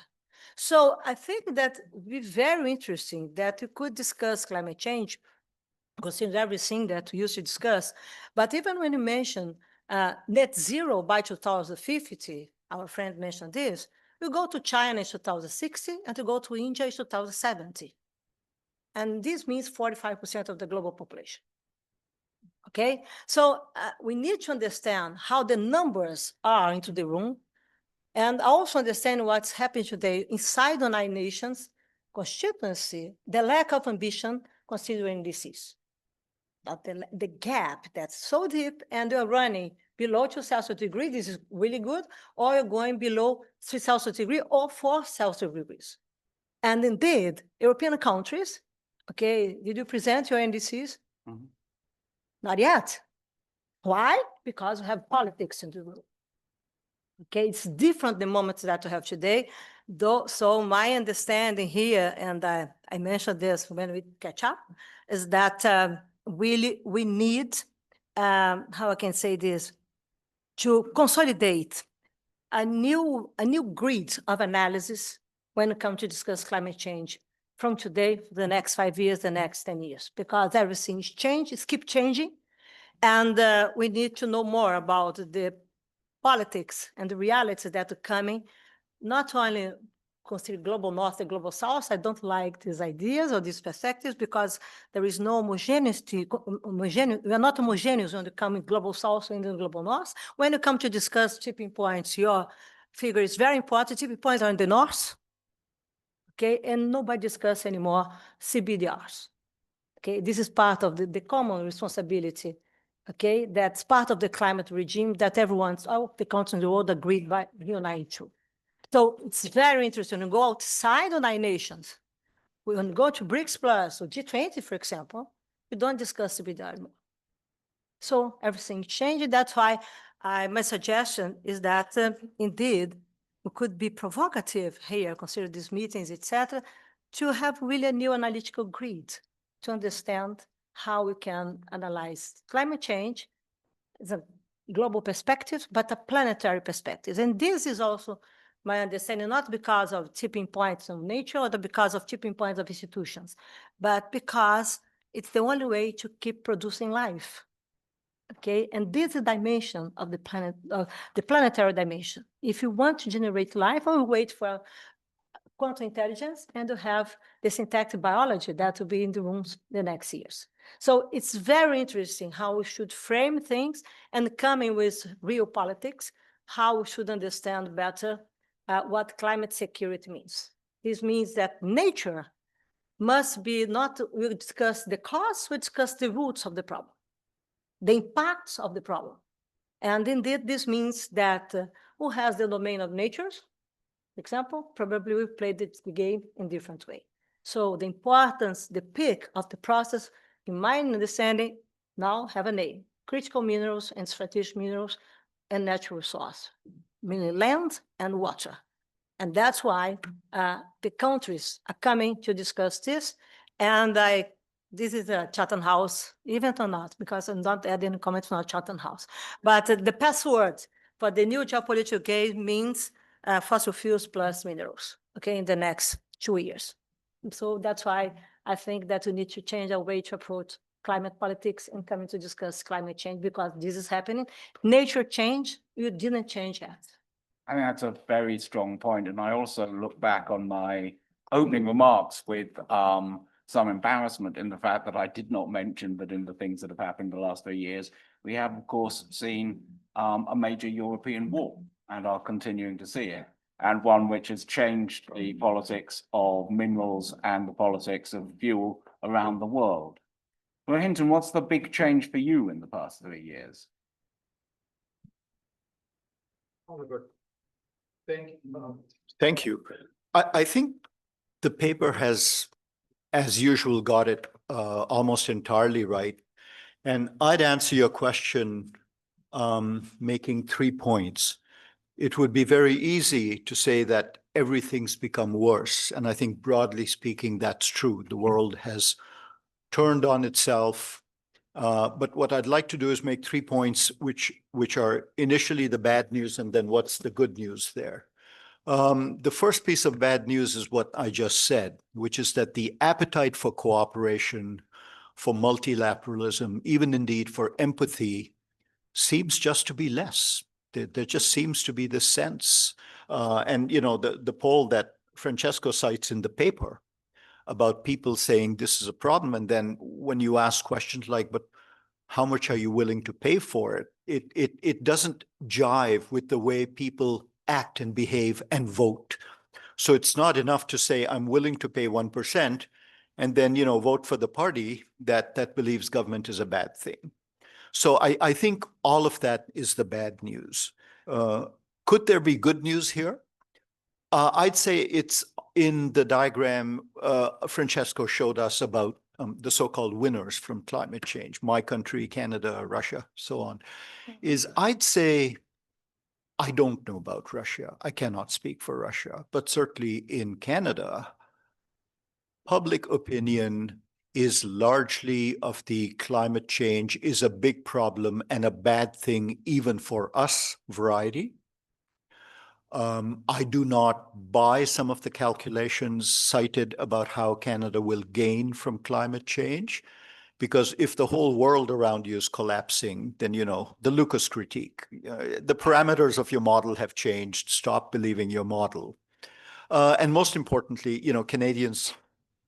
So I think that it would be very interesting that we could discuss climate change, considering everything that we used to discuss. But even when you mention net zero by 2050, our friend mentioned this, we go to China in 2060 and to go to India in 2070. And this means 45% of the global population. Okay, so we need to understand how the numbers are into the room, and also understand what's happening today inside the United Nations constituency, the lack of ambition considering disease. But the gap that's so deep, and you're running below 2 Celsius degrees, this is really good, or you're going below 3 Celsius degrees or 4 Celsius degrees. And indeed, European countries, okay, did you present your NDCs? Mm-hmm. Not yet. Why? Because we have politics in the room. Okay, it's different the moments that we have today. Though, so my understanding here, and I mentioned this when we catch up, is that really we need, how I can say this, to consolidate a new grid of analysis when it comes to discuss climate change from today for the next 5 years, the next 10 years, because everything's changed, it's keep changing. And we need to know more about the politics and the realities that are coming, not only consider global north and global south. I don't like these ideas or these perspectives because there is no homogeneity. We are not homogeneous when it comes to global south and global north. When you come to discuss tipping points, your figure is very important. Tipping points are in the north, okay, and nobody discuss anymore CBDRs. Okay, this is part of the common responsibility. Okay, that's part of the climate regime that everyone's, all the countries in the world agreed by united to. So it's very interesting to go outside of 9 nations. When we go to BRICS Plus or G20, for example, we don't discuss CBDR anymore. So everything changed. That's why my suggestion is that indeed we could be provocative here, consider these meetings, etc., to have really a new analytical grid to understand how we can analyze climate change as a global perspective, but a planetary perspective. And this is also my understanding, not because of tipping points of nature or because of tipping points of institutions, but because it's the only way to keep producing life. Okay, and this is the dimension of the planet, the planetary dimension. If you want to generate life, I will wait for quantum intelligence and to have the synthetic biology that will be in the rooms the next years. So it's very interesting how we should frame things and coming with real politics, how we should understand better what climate security means. This means that nature must be not, we discuss the cause, we discuss the roots of the problem, the impacts of the problem. And indeed, this means that who has the domain of nature, for example, probably we played the game in different way. So the importance, the peak of the process, in my understanding, now have a name: critical minerals and strategic minerals and natural resource, meaning land and water. And that's why the countries are coming to discuss this. And this is a Chatham House event or not, because I'm not adding comments from Chatham House. But the password for the new geopolitical game means fossil fuels plus minerals, okay, in the next 2 years. So that's why I think that we need to change our way to approach climate politics and coming to discuss climate change, because this is happening. Nature changed, you didn't change yet. I think that's a very strong point. And I also look back on my opening remarks with some embarrassment in the fact that I did not mention that in the things that have happened the last 3 years, we have, of course, seen a major European war and are continuing to see it, and one which has changed the politics of minerals and the politics of fuel around the world. Well, Hinton, what's the big change for you in the past 3 years? Oliver, thank you. I think the paper has, as usual, got it almost entirely right. And I'd answer your question making 3 points. It would be very easy to say that everything's become worse. And I think broadly speaking, that's true. The world has turned on itself. But what I'd like to do is make 3 points, which are initially the bad news and then what's the good news there. The first piece of bad news is what I just said, which is that the appetite for cooperation, for multilateralism, even indeed for empathy, seems just to be less. There just seems to be this sense. And, you know, the poll that Francesco cites in the paper about people saying this is a problem. And then when you ask questions like, but how much are you willing to pay for it? It doesn't jive with the way people act and behave and vote. So it's not enough to say, I'm willing to pay 1% and then, you know, vote for the party that believes government is a bad thing. So I think all of that is the bad news. Could there be good news here? I'd say it's in the diagram Francesco showed us about the so-called winners from climate change, my country, Canada, Russia, so on, is I'd say I don't know about Russia. I cannot speak for Russia, but certainly in Canada, public opinion is largely of the climate change is a big problem and a bad thing even for us variety. I do not buy some of the calculations cited about how Canada will gain from climate change, because if the whole world around you is collapsing, then, you know, the Lucas critique, the parameters of your model have changed, stop believing your model. And most importantly, you know, Canadians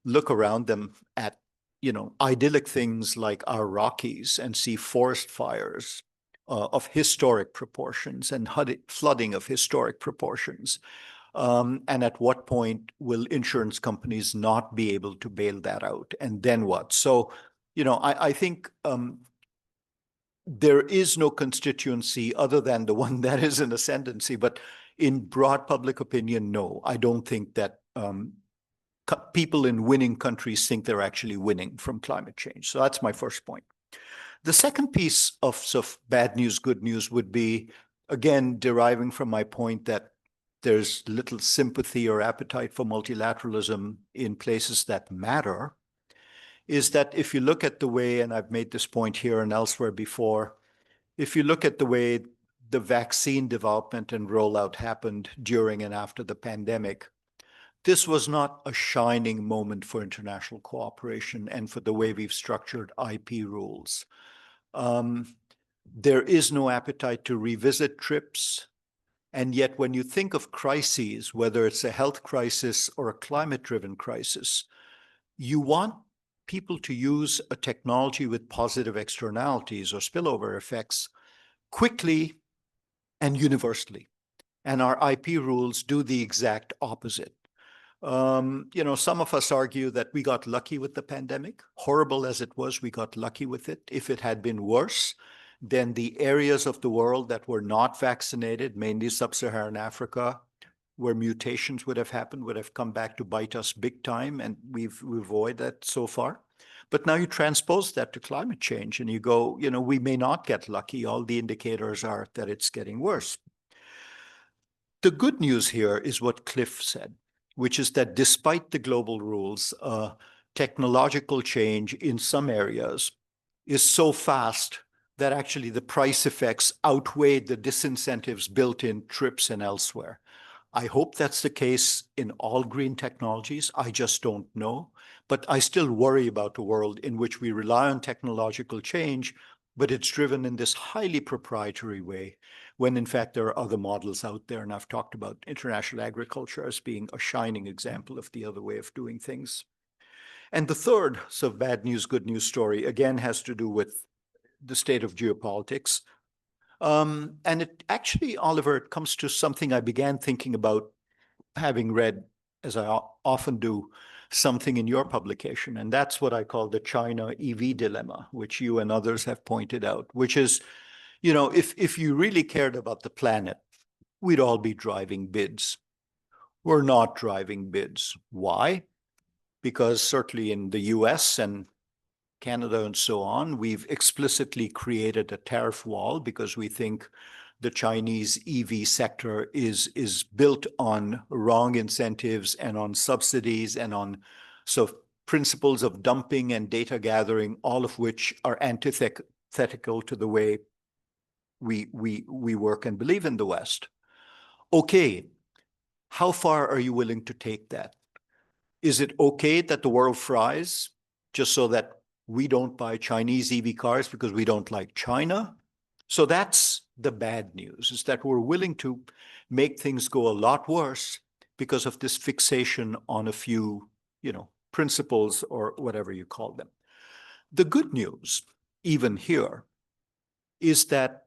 look around them at, you know, idyllic things like our Rockies and see forest fires of historic proportions and flooding of historic proportions. And at what point will insurance companies not be able to bail that out? And then what? So, you know, I think there is no constituency other than the one that is in ascendancy, but in broad public opinion, no, I don't think that people in winning countries think they're actually winning from climate change. So that's my first point. The second piece of sort of bad news, good news would be, again, deriving from my point that there's little sympathy or appetite for multilateralism in places that matter, is that if you look at the way, and I've made this point here and elsewhere before, if you look at the way the vaccine development and rollout happened during and after the pandemic, this was not a shining moment for international cooperation and for the way we've structured IP rules. There is no appetite to revisit TRIPS. And yet when you think of crises, whether it's a health crisis or a climate-driven crisis, you want people to use a technology with positive externalities or spillover effects quickly and universally. And our IP rules do the exact opposite. You know, some of us argue that we got lucky with the pandemic. Horrible as it was, we got lucky with it. If it had been worse, then the areas of the world that were not vaccinated, mainly sub-Saharan Africa, where mutations would have happened, would have come back to bite us big time, and we've avoided that so far. But now you transpose that to climate change and you go, you know, we may not get lucky. All the indicators are that it's getting worse. The good news here is what Cliff said, which is that despite the global rules, technological change in some areas is so fast that actually the price effects outweigh the disincentives built in TRIPS and elsewhere. I hope that's the case in all green technologies. I just don't know. But I still worry about a world in which we rely on technological change, but it's driven in this highly proprietary way, when in fact there are other models out there. And I've talked about international agriculture as being a shining example of the other way of doing things. And the third sort of bad news, good news story, again, has to do with the state of geopolitics. And it actually, Oliver, it comes to something I began thinking about having read, as I often do, something in your publication. And that's what I call the China EV dilemma, which you and others have pointed out, which is, you know, if you really cared about the planet, we'd all be driving bids. We're not driving bids. Why? Because certainly in the US and Canada and so on, we've explicitly created a tariff wall because we think the Chinese EV sector is built on wrong incentives and on subsidies and on principles of dumping and data gathering, all of which are antithetical to the way we work and believe in the West. Okay, how far are you willing to take that? Is it okay that the world fries just so that we don't buy Chinese EV cars because we don't like China? So that's the bad news, is that we're willing to make things go a lot worse because of this fixation on a few, you know, principles or whatever you call them. The good news, even here, is that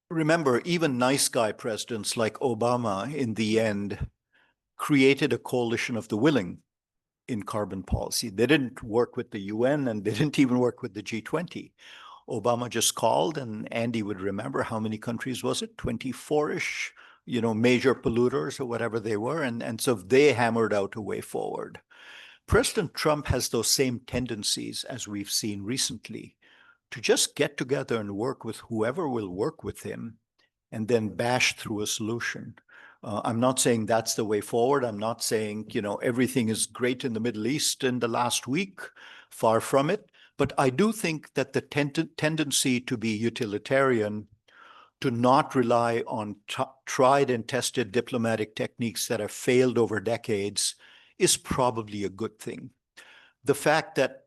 remember, even nice guy presidents like Obama, in the end, created a coalition of the willing in carbon policy. They didn't work with the UN and they didn't even work with the G20. Obama just called, and Andy would remember how many countries was it? 24-ish, you know, major polluters or whatever they were. And so they hammered out a way forward. President Trump has those same tendencies as we've seen recently to just get together and work with whoever will work with him and then bash through a solution. I'm not saying that's the way forward. I'm not saying, everything is great in the Middle East in the last week, far from it. But I do think that the tendency to be utilitarian, to not rely on tried and tested diplomatic techniques that have failed over decades, is probably a good thing. The fact that,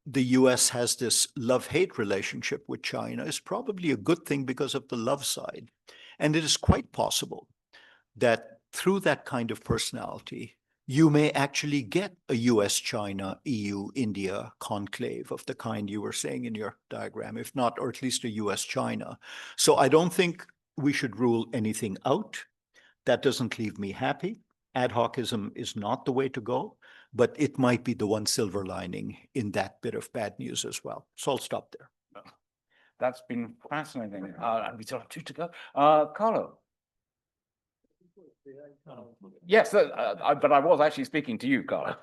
the US has this love-hate relationship with China is probably a good thing because of the love side. And it is quite possible that through that kind of personality, you may actually get a US, China, EU, India conclave of the kind you were saying in your diagram, if not, or at least a US, China. So I don't think we should rule anything out. That doesn't leave me happy. Ad hocism is not the way to go, but it might be the one silver lining in that bit of bad news as well. So I'll stop there. That's been fascinating. And we still have 2 to go. Carlo. Yes, but I was actually speaking to you, Carlo.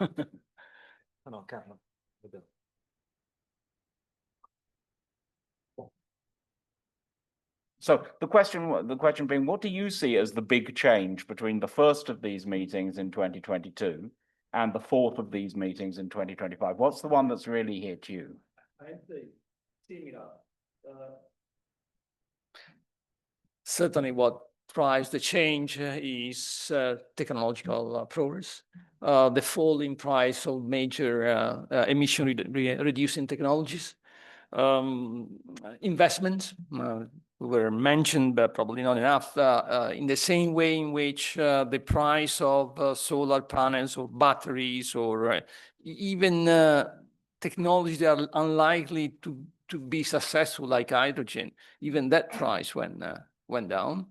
So the question being, what do you see as the big change between the first of these meetings in 2022 and the fourth of these meetings in 2025? What's the one that's really hit you? Certainly what drives the change is technological progress. The fall in price of major emission reducing technologies. Investments were mentioned, but probably not enough, in the same way in which the price of solar panels or batteries or even technologies that are unlikely to be successful like hydrogen, even that price went down.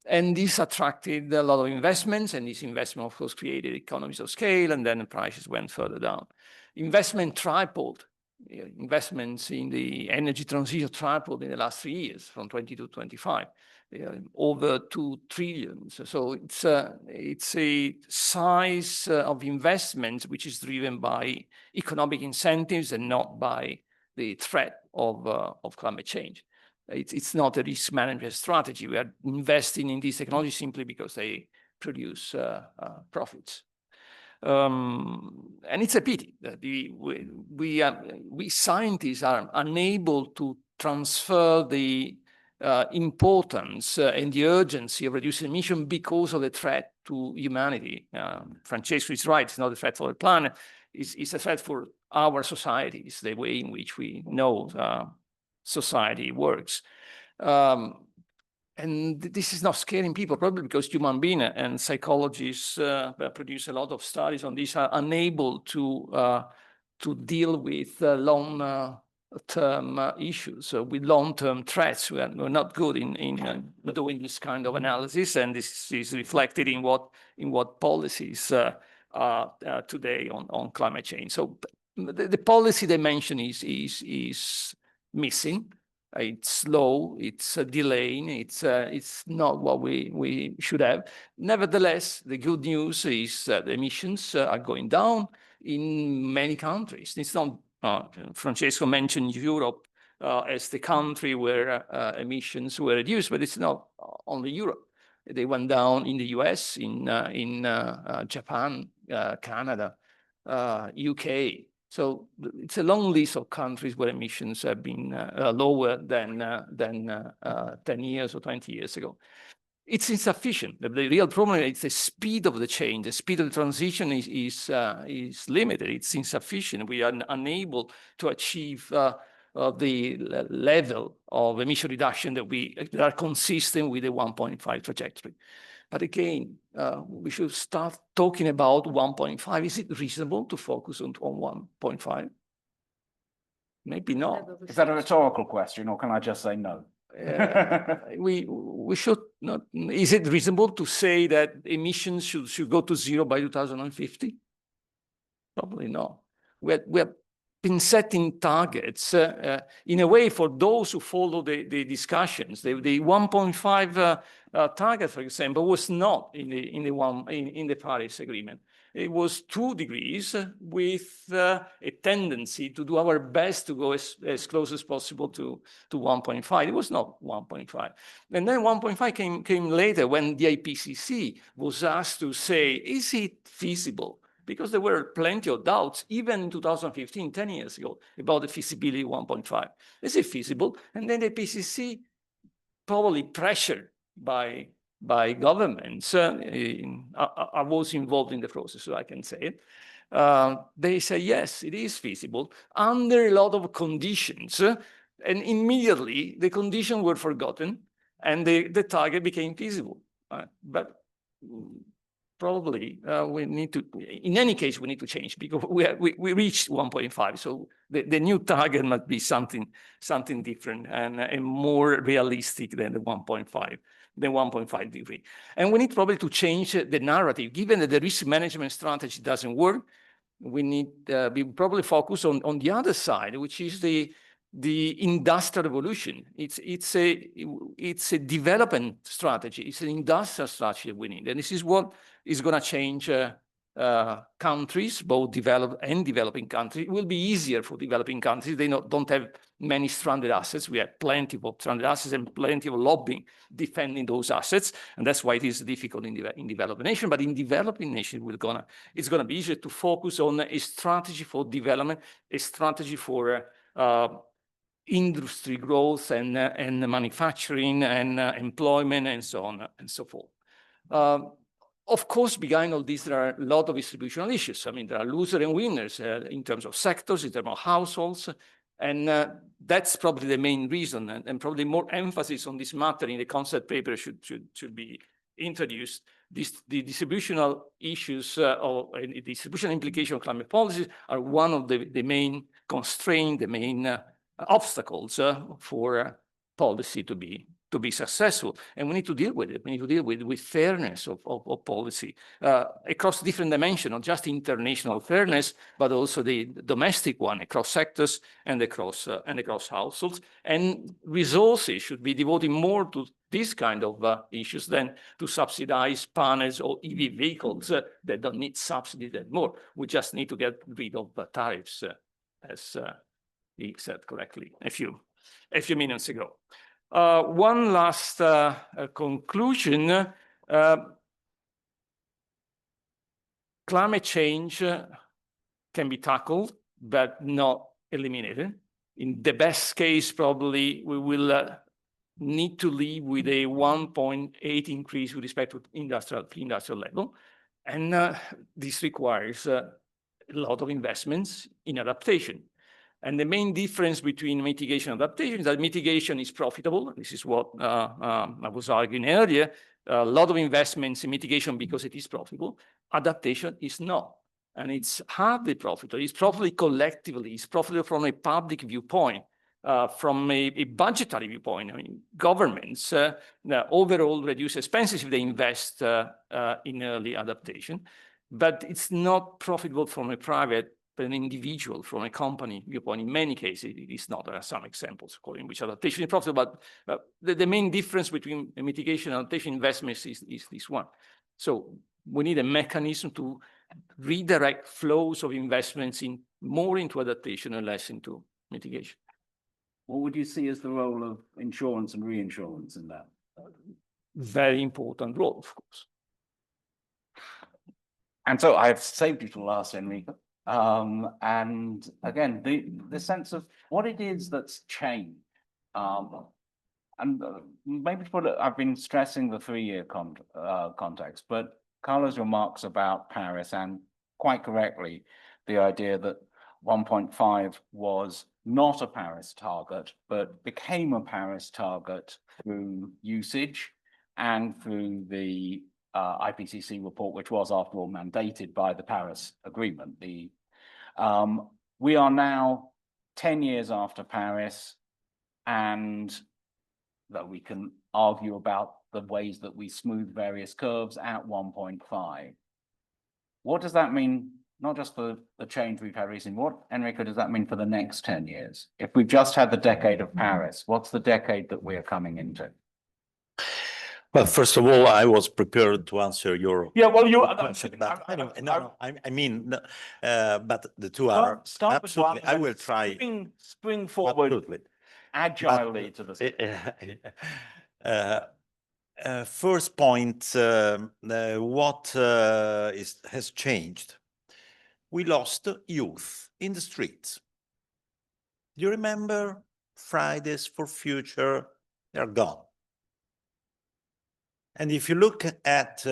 And this attracted a lot of investments, and this investment, of course, created economies of scale, and then the prices went further down. Investment tripled. Investments in the energy transition tripled in the last 3 years, from 20 to 25, over 2 trillion. So it's a size of investments which is driven by economic incentives and not by the threat of climate change. It's not a risk management strategy. We are investing in these technologies simply because they produce profits. And it's a pity that we scientists are unable to transfer the importance and the urgency of reducing emission because of the threat to humanity. Francesco is right, it's not a threat for the planet, it's a threat for our societies, the way in which we know society works. And this is not scaring people, probably because human beings and psychologists produce a lot of studies on this, are unable to deal with long-term issues. So with long-term threats, we're not good in doing this kind of analysis, and this is reflected in what policies are today on climate change. So the policy dimension is missing. It's slow, it's delaying, it's not what we should have. Nevertheless, the good news is that emissions are going down in many countries. It's not, Francesco mentioned Europe as the country where emissions were reduced, but it's not only Europe. They went down in the US, in Japan, Canada, UK. So it's a long list of countries where emissions have been lower than 10 years or 20 years ago. It's insufficient. The real problem is the speed of the change. The speed of the transition is limited. It's insufficient. We are unable to achieve the level of emission reduction that are consistent with the 1.5 trajectory. But again, we should start talking about 1.5. Is it reasonable to focus on 1.5? Maybe not. Is that a rhetorical question, or can I just say no? We should not. Is it reasonable to say that emissions should go to 0 by 2050? Probably not. We have been setting targets in a way for those who follow the discussions. The 1.5 target, for example, was not in the Paris Agreement. It was 2 degrees with a tendency to do our best to go as close as possible to 1.5. It was not 1.5. And then 1.5 came later when the IPCC was asked to say, is it feasible? Because there were plenty of doubts, even in 2015, 10 years ago, about the feasibility of 1.5. Is it feasible? And then the IPCC, probably pressured by governments, I was involved in the process, so I can say it. They say, yes, it is feasible under a lot of conditions. And immediately the conditions were forgotten and the target became feasible. But probably we need to, in any case, we need to change because we reached 1.5. So the new target must be something different and more realistic than the 1.5 degree. And we need probably to change the narrative. Given that the risk management strategy doesn't work, we need we probably focus on the other side, which is the industrial revolution. It's a development strategy. It's an industrial strategy we need, and this is what is going to change countries, both developed and developing countries. It will be easier for developing countries. They don't have many stranded assets. We have plenty of stranded assets and plenty of lobbying defending those assets, and that's why it is difficult in developing nations. But in developing nations, it's gonna be easier to focus on a strategy for development, a strategy for industry growth and manufacturing and employment and so on and so forth. Of course, behind all this, there are a lot of distributional issues. I mean, there are losers and winners in terms of sectors, in terms of households, and that's probably the main reason, and probably more emphasis on this matter in the concept paper should be introduced. The distributional issues or the distributional implication of climate policies are one of the main constraints, the main obstacles for policy to be successful, and we need to deal with it. We need to deal with fairness of policy across different dimensions, not just international fairness, but also the domestic one across sectors and across households. And resources should be devoted more to this kind of issues than to subsidize panels or EV vehicles that don't need subsidies anymore. We just need to get rid of tariffs, as he said correctly a few minutes ago. One last conclusion. Climate change can be tackled, but not eliminated. In the best case, probably we will need to live with a 1.8 increase with respect to industrial level. And this requires a lot of investments in adaptation. And the main difference between mitigation and adaptation is that mitigation is profitable. This is what I was arguing earlier. A lot of investments in mitigation because it is profitable. Adaptation is not. And it's hardly profitable. It's profitable collectively. It's profitable from a public viewpoint, from a budgetary viewpoint. I mean, governments overall reduce expenses if they invest in early adaptation. But it's not profitable from a private, an individual, from a company viewpoint. In many cases, it is not. There are some examples in which adaptation is profitable, but the main difference between mitigation and adaptation investments is this one. So we need a mechanism to redirect flows of investments more into adaptation and less into mitigation. What would you see as the role of insurance and reinsurance in that? Very important role, of course. And so I've saved you to last, Enrico. And again, the sense of what it is that's changed. And maybe to put it, I've been stressing the 3-year context, but Carlo's remarks about Paris, and quite correctly, the idea that 1.5 was not a Paris target, but became a Paris target through usage and through the IPCC report, which was, after all, mandated by the Paris Agreement. We are now 10 years after Paris, and that we can argue about the ways that we smooth various curves at 1.5. What does that mean, not just for the change we've had recently, what, Enrico, does that mean for the next 10 years? If we've just had the decade of Paris, what's the decade that we're coming into? Well, first of all, I was prepared to answer your Yeah, well, you. question, but anyway, no, I mean, but the two are Start with one. absolutely. I and will try. Spring forward Absolutely. agilely to the. First point, what has changed? We lost youth in the streets. Do you remember Fridays for Future? They're gone. And if you look at,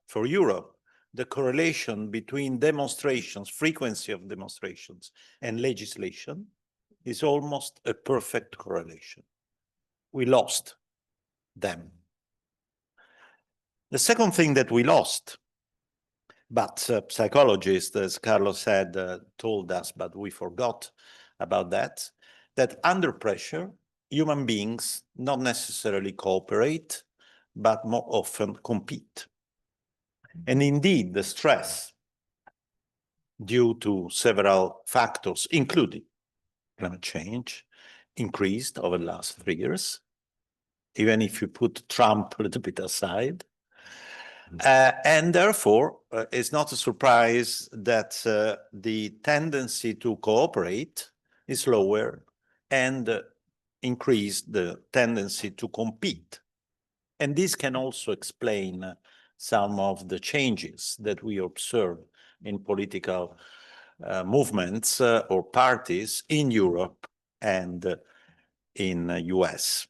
for Europe, the correlation between demonstrations, frequency of demonstrations, and legislation is almost a perfect correlation. We lost them. The second thing that we lost, but psychologists, as Carlos said, told us, but we forgot about that under pressure, human beings not necessarily cooperate, but more often compete. And indeed, the stress due to several factors, including climate change, increased over the last 3 years, even if you put Trump a little bit aside. And therefore, it's not a surprise that the tendency to cooperate is lower and increase the tendency to compete. And this can also explain some of the changes that we observe in political movements or parties in Europe and in the US.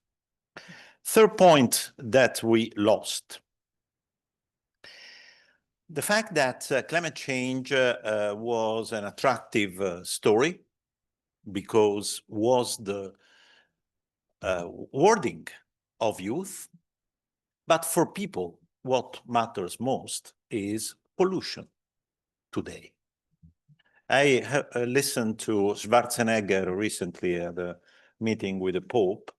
Third point that we lost. The fact that climate change was an attractive story because was the wording of youth, but for people, what matters most is pollution today. I listened to Schwarzenegger recently at a meeting with the Pope,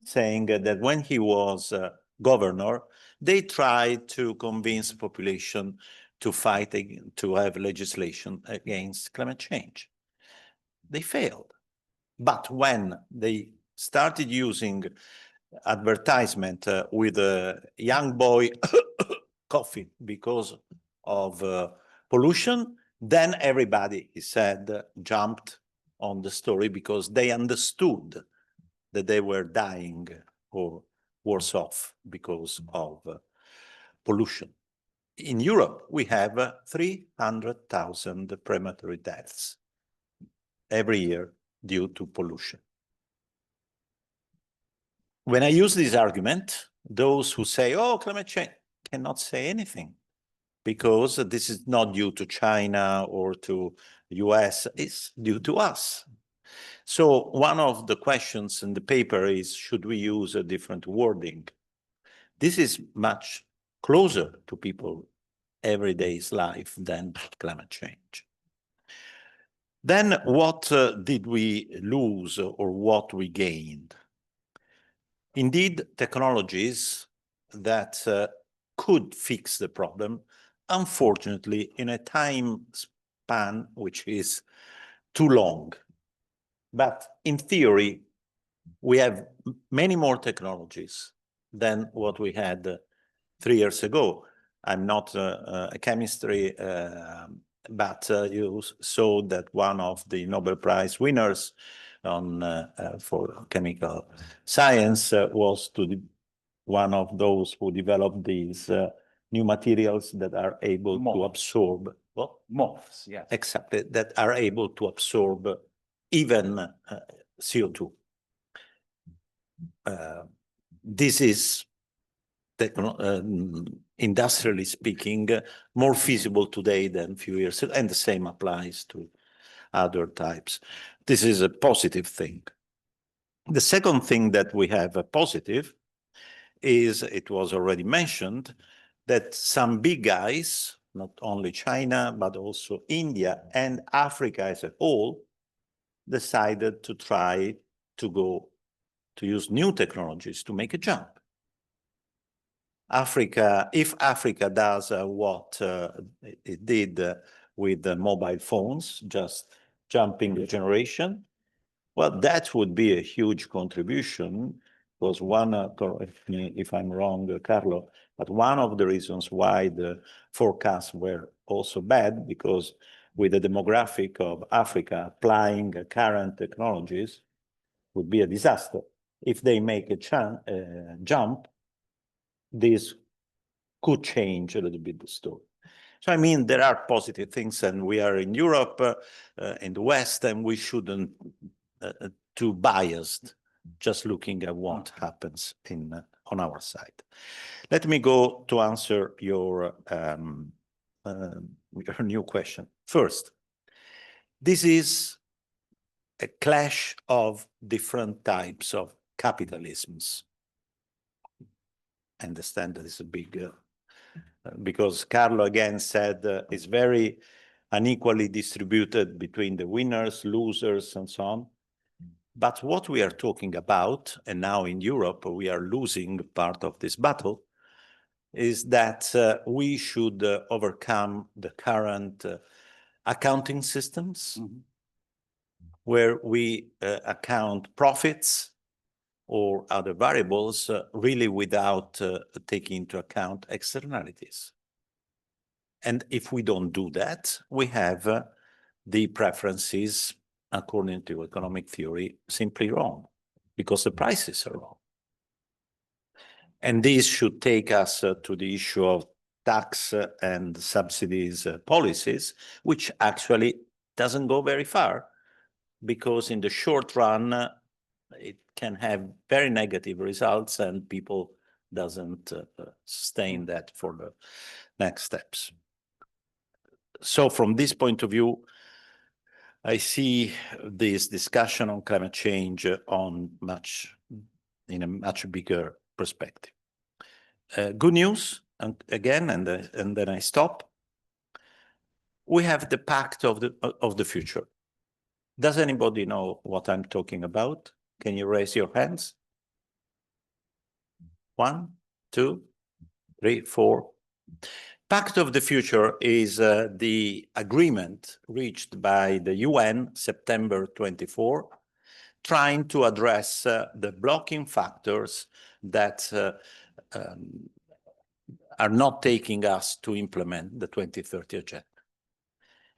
saying that when he was governor, they tried to convince the population to fight, to have legislation against climate change. They failed. But when they started using advertisement with a young boy coughing because of pollution, then everybody, he said, jumped on the story because they understood that they were dying or worse off because of pollution. In Europe, we have 300,000 premature deaths every year due to pollution. When I use this argument, those who say, oh, climate change, cannot say anything because this is not due to China or to the US, it's due to us. So one of the questions in the paper is, should we use a different wording? This is much closer to people's everyday's life than climate change. Then what did we lose or what we gained? Indeed, technologies that could fix the problem, unfortunately, in a time span which is too long. But in theory, we have many more technologies than what we had 3 years ago. I'm not a chemistry, but you saw that one of the Nobel Prize winners for chemical science was one of those who developed these new materials that are able to absorb. What? MOFs, yes. Exactly, that are able to absorb even CO2. This is, industrially speaking, more feasible today than a few years ago, and the same applies to other types. This is a positive thing. The second thing that we have a positive is, it was already mentioned, that some big guys, not only China, but also India and Africa as a whole, decided to try to use new technologies to make a jump. If Africa does what it did with the mobile phones, just jumping a generation, well, that would be a huge contribution was one, correct me if I'm wrong, Carlo, but one of the reasons why the forecasts were also bad, because with the demographic of Africa applying current technologies would be a disaster. If they make a jump, this could change a little bit the story. So, I mean, there are positive things, and we are in Europe, in the West, and we shouldn't too biased just looking at what happens on our side. Let me go to answer your new question. First, this is a clash of different types of capitalisms. I understand that it's a big, because Carlo again said it's very unequally distributed between the winners, losers, and so on. But what we are talking about, and now in Europe we are losing part of this battle, is that we should overcome the current accounting systems where we account profits or other variables really without taking into account externalities. And if we don't do that, we have the preferences according to economic theory simply wrong, because the prices are wrong. And this should take us to the issue of tax and subsidies policies, which actually doesn't go very far, because in the short run, it can have very negative results and people doesn't sustain that for the next steps. So from this point of view, I see this discussion on climate change in a much bigger perspective. Good news, and again, and then I stop. We have the Pact of the Future. Does anybody know what I'm talking about? Can you raise your hands? 1, 2, 3, 4. Pact of the Future is the agreement reached by the UN September 24, trying to address the blocking factors that are not taking us to implement the 2030 agenda.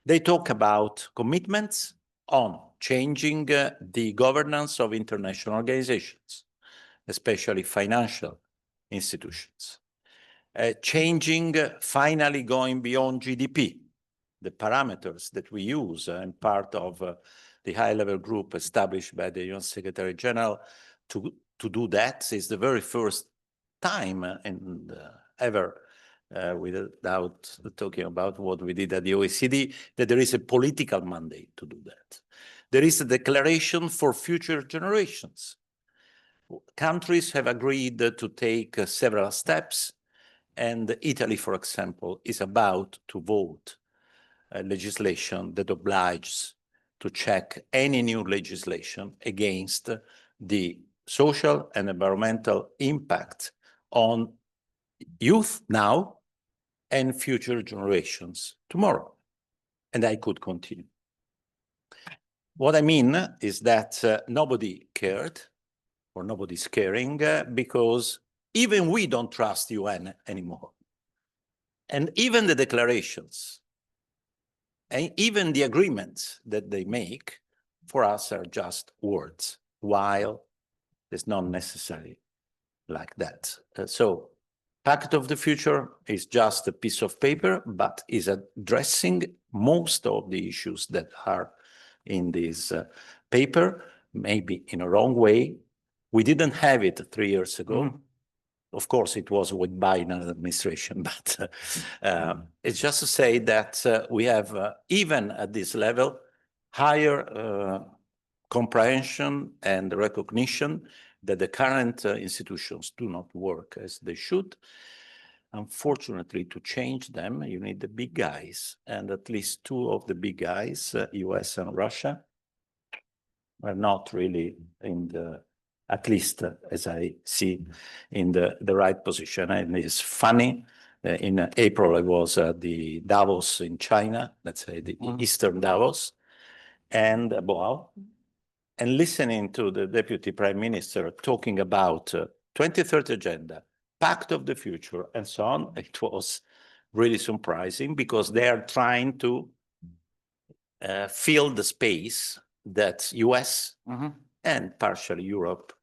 They talk about commitments on changing the governance of international organizations, especially financial institutions. Changing, finally going beyond GDP, the parameters that we use and part of the high-level group established by the UN Secretary General to do that is the very first time ever, without talking about what we did at the OECD, that there is a political mandate to do that. There is a declaration for future generations. Countries have agreed to take several steps, and Italy, for example, is about to vote legislation that obliges to check any new legislation against the social and environmental impact on youth now and future generations tomorrow. And I could continue. What I mean is that nobody cared, or nobody's caring, because even we don't trust UN anymore. And even the declarations, and even the agreements that they make, for us are just words, while it's not necessarily like that. So Pact of the Future is just a piece of paper, but is addressing most of the issues that are in this paper, maybe in a wrong way. We didn't have it 3 years ago. Of course, it was with Biden administration, but it's just to say that we have, even at this level, higher comprehension and recognition that the current institutions do not work as they should. Unfortunately, to change them, you need the big guys, and at least 2 of the big guys, US and Russia, are not really in the, at least as I see, in the right position. And it's funny, in April, I was at the Davos in China, let's say the Eastern Davos, and wow, and listening to the Deputy Prime Minister talking about 2030 agenda, Pact of the Future, and so on, it was really surprising because they are trying to fill the space that US and partially Europe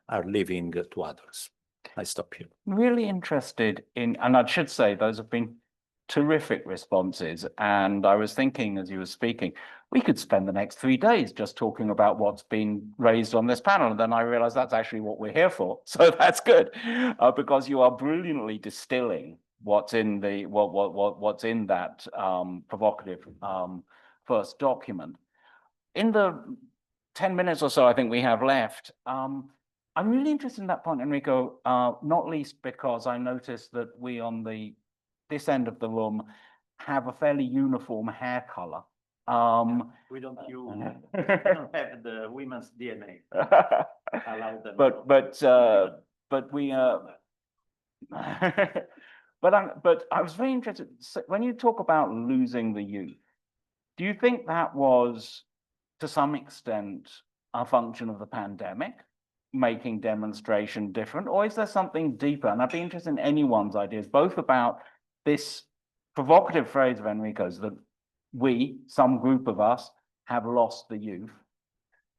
are leaving to others. I stop here. Really interested in, and I should say those have been terrific responses. And I was thinking as you were speaking, we could spend the next 3 days just talking about what's been raised on this panel. And then I realized that's actually what we're here for. So that's good, because you are brilliantly distilling what's in the what's in that provocative first document. In the 10 minutes or so I think we have left, I'm really interested in that point, Enrico, not least because I noticed that we on this end of the room have a fairly uniform hair color. We don't have the women's DNA. Allow them. But we but I was very interested, when you talk about losing the youth, do you think that was to some extent a function of the pandemic making demonstration different, or is there something deeper? And I'd be interested in anyone's ideas, both about this provocative phrase of Enrico's that we, some group of us, have lost the youth,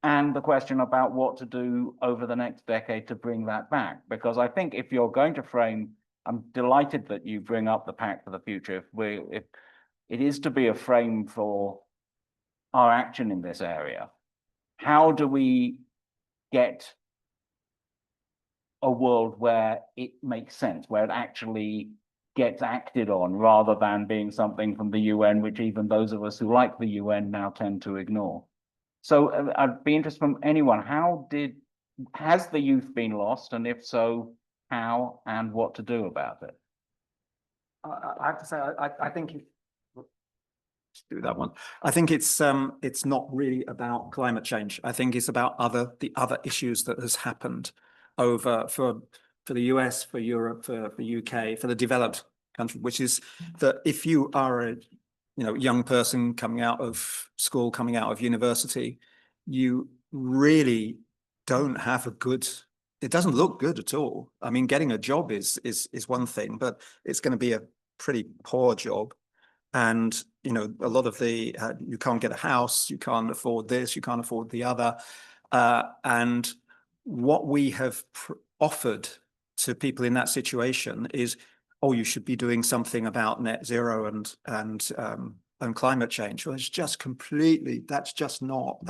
and the question about what to do over the next decade to bring that back. Because I think if you're going to frame, I'm delighted that you bring up the Pact for the Future. If it is to be a frame for our action in this area, how do we get a world where it makes sense, where it actually gets acted on, rather than being something from the UN, which even those of us who like the UN now tend to ignore? So I'd be interested from anyone, has the youth been lost? And if so, how and what to do about it? I have to say, I think let's do that one. I think it's not really about climate change. I think it's about the other issues that has happened over for the US, for Europe, for UK, for the developed country, which is that if you are a young person coming out of school, coming out of university, you really don't have it doesn't look good at all. I mean, getting a job is one thing, but it's going to be a pretty poor job. And, a lot of you can't get a house, you can't afford this, you can't afford the other. And what we have offered to people in that situation is, oh, you should be doing something about net zero and climate change. Well, it's just completely, that's just not,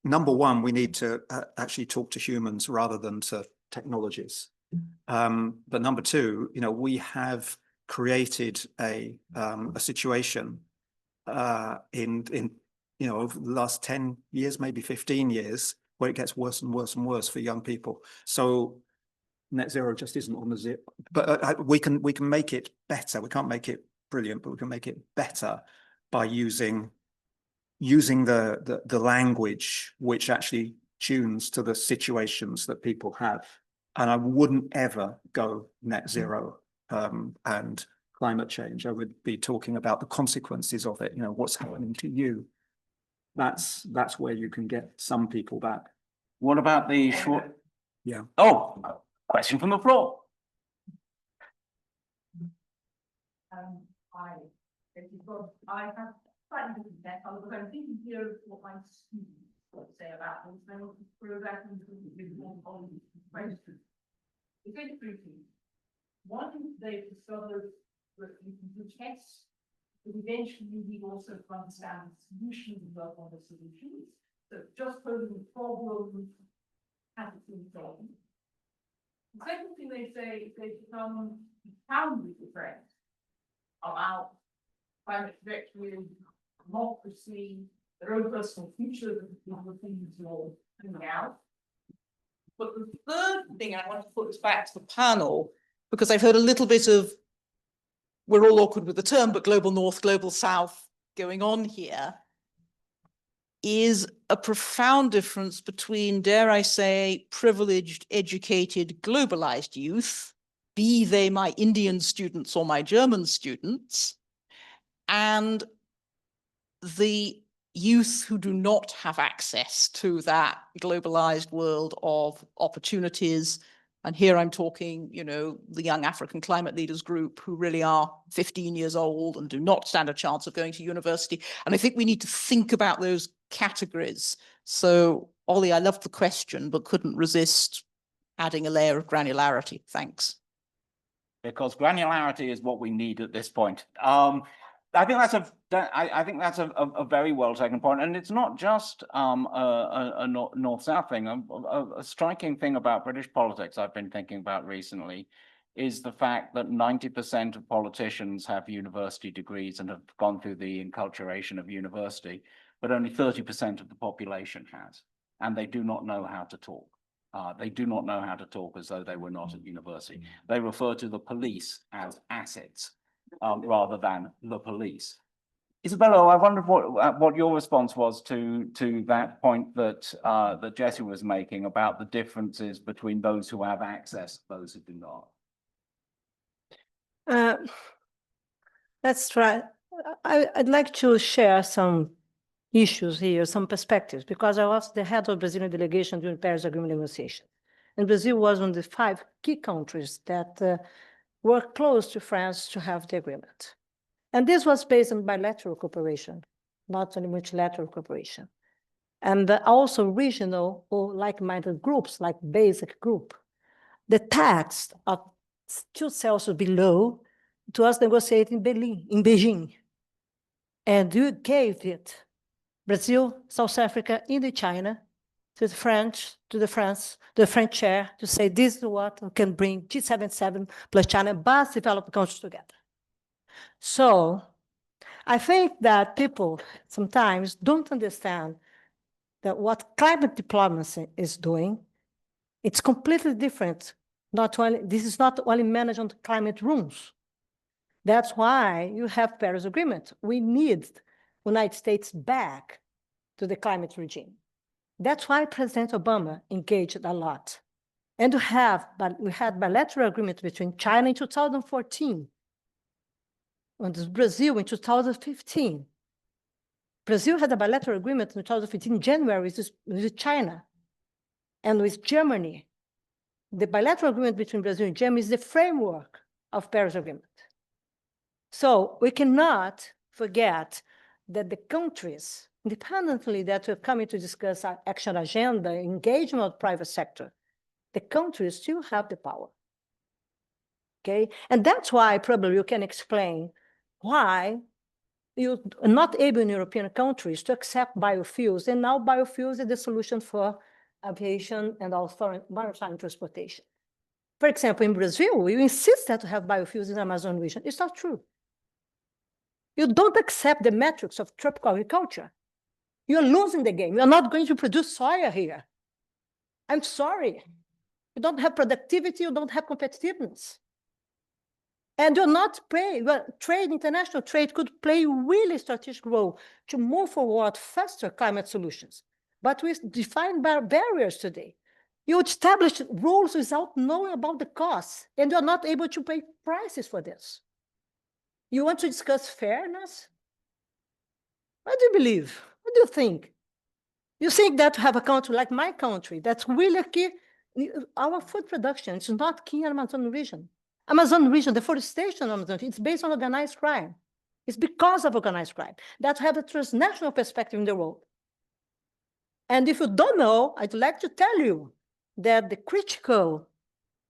number one, we need to actually talk to humans rather than to technologies. But number two, we have created a situation in over the last 10 years, maybe 15 years, where it gets worse and worse and worse for young people. So net zero just isn't on the zip, but we can make it better. We can't make it brilliant, but we can make it better by using the language which actually tunes to the situations that people have. And I wouldn't ever go net zero and climate change. I would be talking about the consequences of it. What's happening to you. That's where you can get some people back. What about the short? Yeah. Oh, question from the floor. I have slightly different deck, but I'm thinking here of what my students would say about this. I want to throw that into the question. It's very tricky. One, they've discovered that you can do tests, but eventually you need also to understand the solutions and work on the solutions. So just posing the problem has its own problem. The second thing they say is they've become profoundly different about climate trajectory, democracy, their own personal future, the things you're coming out. But the third thing I want to put us back to the panel, because I've heard a little bit of, we're all awkward with the term, but global north, global south going on here, is a profound difference between, dare I say, privileged, educated, globalized youth, be they my Indian students or my German students, and the youth who do not have access to that globalized world of opportunities. And here I'm talking, you know, the Young African Climate Leaders Group, who really are 15 years old and do not stand a chance of going to university. And I think we need to think about those categories. So, Ollie, I loved the question, but couldn't resist adding a layer of granularity. Thanks. Because granularity is what we need at this point. I think that's a very well taken point, and it's not just a north-south thing. A striking thing about British politics I've been thinking about recently is the fact that 90% of politicians have university degrees and have gone through the enculturation of university, but only 30% of the population has, and they do not know how to talk. They do not know how to talk as though they were not at university. They refer to the police as assets rather than the police. Isabella, I wondered what your response was to that point that that Jesse was making about the differences between those who have access and those who do not. Let's try. I'd like to share some issues here, some perspectives, because I was the head of Brazilian delegation during Paris Agreement negotiation. And Brazil was one of the 5 key countries that were close to France to have the agreement. And this was based on bilateral cooperation, not only multilateral cooperation. And also regional or like-minded groups, like BASIC group. The tax of 2 Celsius below, it was negotiated in Beijing. And you gave it, Brazil, South Africa, Indochina, to the French chair to say this is what can bring G77 plus China, but developed countries together. So I think that people sometimes don't understand that what climate diplomacy is doing, it's completely different. This is not only managed on the climate rules. That's why you have Paris Agreement. We need the United States back to the climate regime. That's why President Obama engaged a lot. And we had bilateral agreement between China in 2014 and Brazil in 2015. Brazil had a bilateral agreement in 2015 in January with China and with Germany. The bilateral agreement between Brazil and Germany is the framework of Paris Agreement. So we cannot forget that the countries, independently that we're coming to discuss our action agenda, engagement of the private sector, the countries still have the power. Okay, and that's why probably you can explain why you're not able in European countries to accept biofuels, and now biofuels is the solution for aviation and also maritime transportation. For example, in Brazil, we insist that to have biofuels in the Amazon region. It's not true. You don't accept the metrics of tropical agriculture. You're losing the game. You're not going to produce soya here. I'm sorry. You don't have productivity, you don't have competitiveness. And you're not paying, well, international trade could play a really strategic role to move forward faster climate solutions. But we define barriers today. You establish rules without knowing about the costs, and you're not able to pay prices for this. You want to discuss fairness? What do you believe? What do you think? You think that to have a country like my country, that's really key, our food production is not key in Amazon region. Amazon region, deforestation in Amazon, it's based on organized crime. It's because of organized crime that have a transnational perspective in the world. And if you don't know, I'd like to tell you that the critical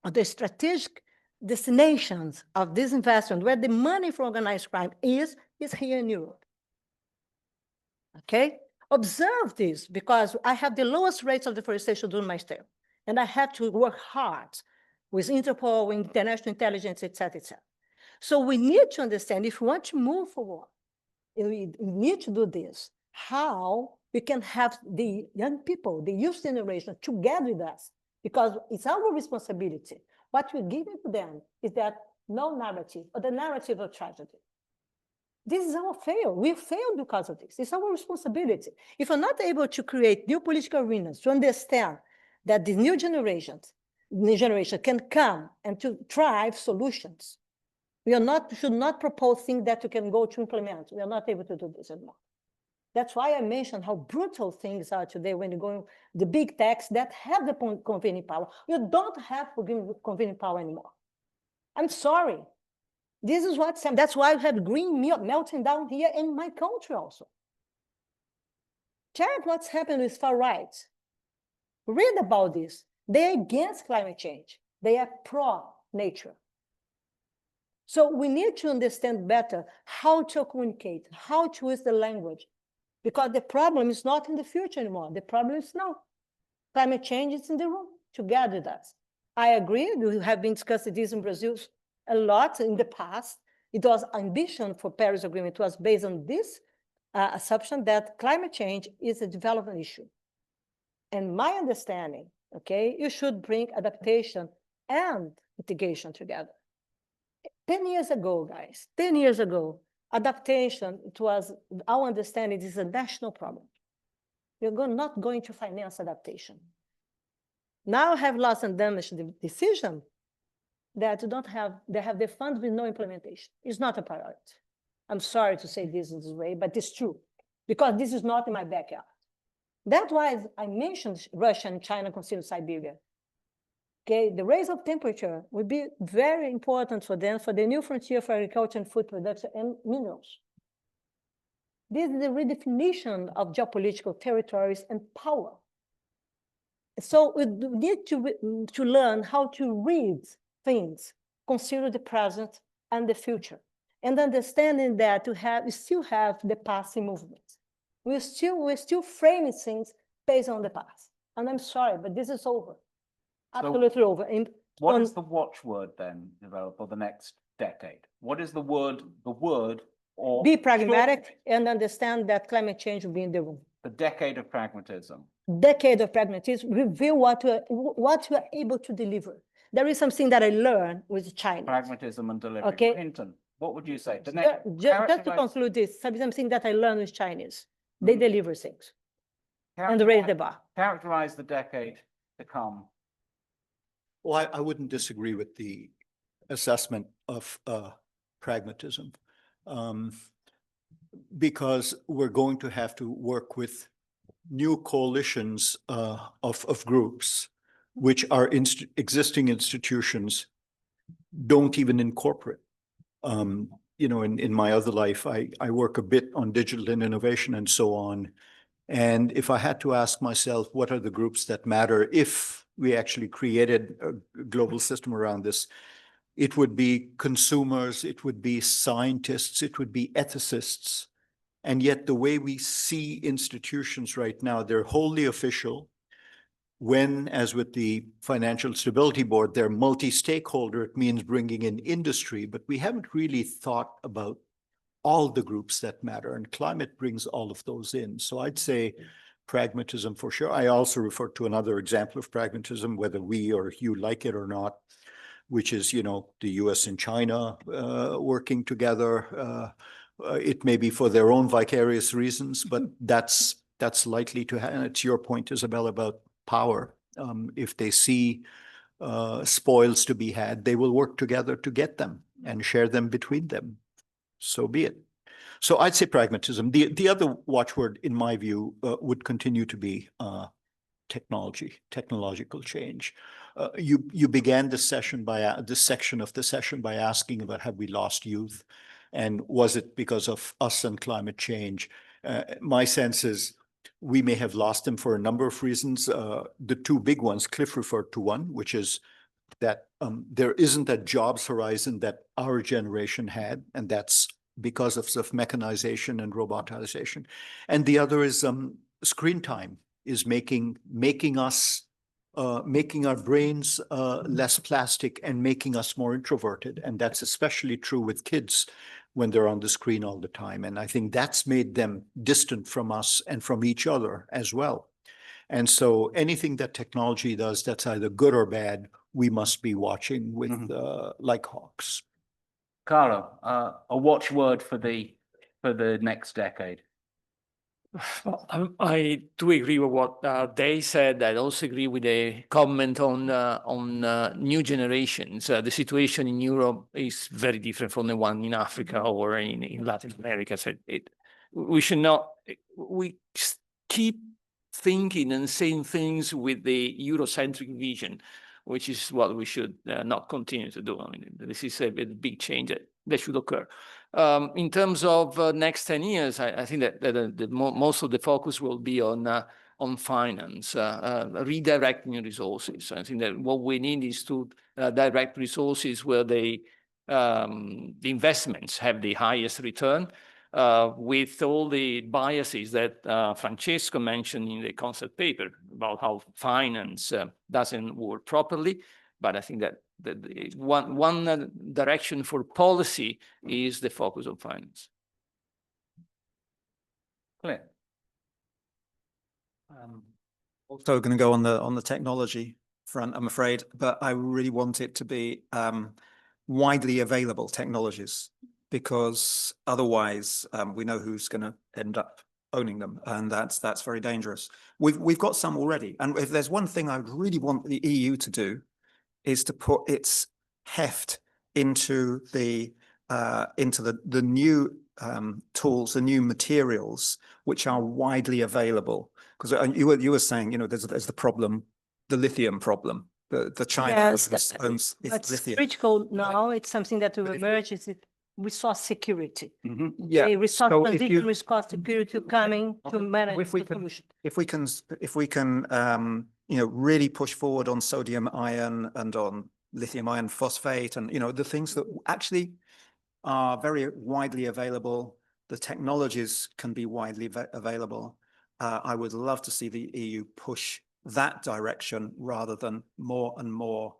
or the strategic destinations of this investment, where the money for organized crime is here in Europe. Okay? Observe this, because I have the lowest rates of deforestation during my stay. And I had to work hard with Interpol, international intelligence, et cetera, et cetera. So we need to understand, if we want to move forward, we need to do this, how we can have the young people, the youth generation, together with us, because it's our responsibility. What we're giving to them is that no narrative, or the narrative of tragedy. This is our fail. We failed because of this. It's our responsibility. If we're not able to create new political arenas to understand that the new generation can come and to drive solutions, we should not propose things that we can go to implement. We are not able to do this anymore. That's why I mentioned how brutal things are today when you go the big techs that have the convening power. You don't have convening power anymore. I'm sorry. This is what's happening. That's why we have green melting down here in my country also. Check what's happening with far right. Read about this. They're against climate change. They are pro-nature. So we need to understand better how to communicate, how to use the language, because the problem is not in the future anymore. The problem is now. Climate change is in the room together with us. I agree. We have been discussing this in Brazil a lot in the past. It was ambition for Paris Agreement. It was based on this assumption that climate change is a development issue. And my understanding, okay, you should bring adaptation and mitigation together. 10 years ago, guys, 10 years ago, adaptation, it was, our understanding, is a national problem. We're not going to finance adaptation. Now have lost and damaged the decision that they have the funds with no implementation. It's not a priority. I'm sorry to say this in this way, but it's true, because this is not in my backyard. That's why I mentioned Russia and China consider Siberia. Okay, the rise of temperature will be very important for them, for the new frontier for agriculture and food production and minerals. This is the redefinition of geopolitical territories and power. So we need to learn how to read things, consider the present and the future, and understanding that we still have the passing movements. We're still framing things based on the past. And I'm sorry, but this is over. Absolutely over. What is the watchword then, Isabella, for the next decade? What is the word or be pragmatic and understand that climate change will be in the room. the decade of pragmatism? Decade of pragmatism, reveal what we are able to deliver. There is something that I learned with China. Pragmatism and delivery. Okay. Hinton, what would you say? Just to conclude this, something that I learned with Chinese. They deliver things and raise the bar. Characterize the decade to come. Well, I wouldn't disagree with the assessment of pragmatism, because we're going to have to work with new coalitions of groups, which our existing institutions don't even incorporate. You know, in my other life, I work a bit on digital and innovation and so on. And if I had to ask myself, what are the groups that matter if we actually created a global system around this, it would be consumers, it would be scientists, it would be ethicists. And yet the way we see institutions right now, they're wholly official. When, as with the Financial Stability Board, they're multi-stakeholder, it means bringing in industry, but we haven't really thought about all the groups that matter, and climate brings all of those in. So I'd say pragmatism for sure. I also refer to another example of pragmatism, whether we or you like it or not, which is, you know, the US and China working together. It may be for their own vicarious reasons, but that's likely to happen. It's your point, Isabel, about power. If they see spoils to be had, they will work together to get them and share them between them. So be it. So I'd say pragmatism. The other watchword, in my view, would continue to be technological change. You began this section this section of the session by asking about, have we lost youth, and was it because of us and climate change? My sense is we may have lost them for a number of reasons. The two big ones, Cliff referred to one, which is that there isn't a jobs horizon that our generation had, and that's because of mechanization and robotization. And the other is screen time is making our brains less plastic and making us more introverted. And that's especially true with kids when they're on the screen all the time. And I think that's made them distant from us and from each other as well. And so anything that technology does that's either good or bad, we must be watching with like hawks. Carlo, a watchword for the next decade. Well, I do agree with what they said. I also agree with the comment on new generations. The situation in Europe is very different from the one in Africa or in Latin America. So we should not, we keep thinking and saying things with the Eurocentric vision, which is what we should not continue to do. I mean, this is a big change that should occur. In terms of next 10 years, I think that most of the focus will be on finance, redirecting resources. I think that what we need is to direct resources where the investments have the highest return, with all the biases that Francesco mentioned in the concept paper about how finance doesn't work properly. But I think that one direction for policy is the focus on finance. Clear. Also going to go on the technology front, I'm afraid, but I really want it to be widely available technologies, because otherwise we know who's going to end up owning them, and that's very dangerous. We've got some already, and if there's one thing I would really want the EU to do, is to put its heft into the new tools, the new materials which are widely available. Because you were saying, you know, there's the problem, the lithium problem. The China owns It's lithium. critical now. It's something that will emerge. Is it resource security? Yeah. A resource So transition, resource security coming to manage the solution. If we can you know, really push forward on sodium ion and on lithium iron phosphate, and you know, the things that actually are very widely available, the technologies can be widely available. I would love to see the EU push that direction rather than more and more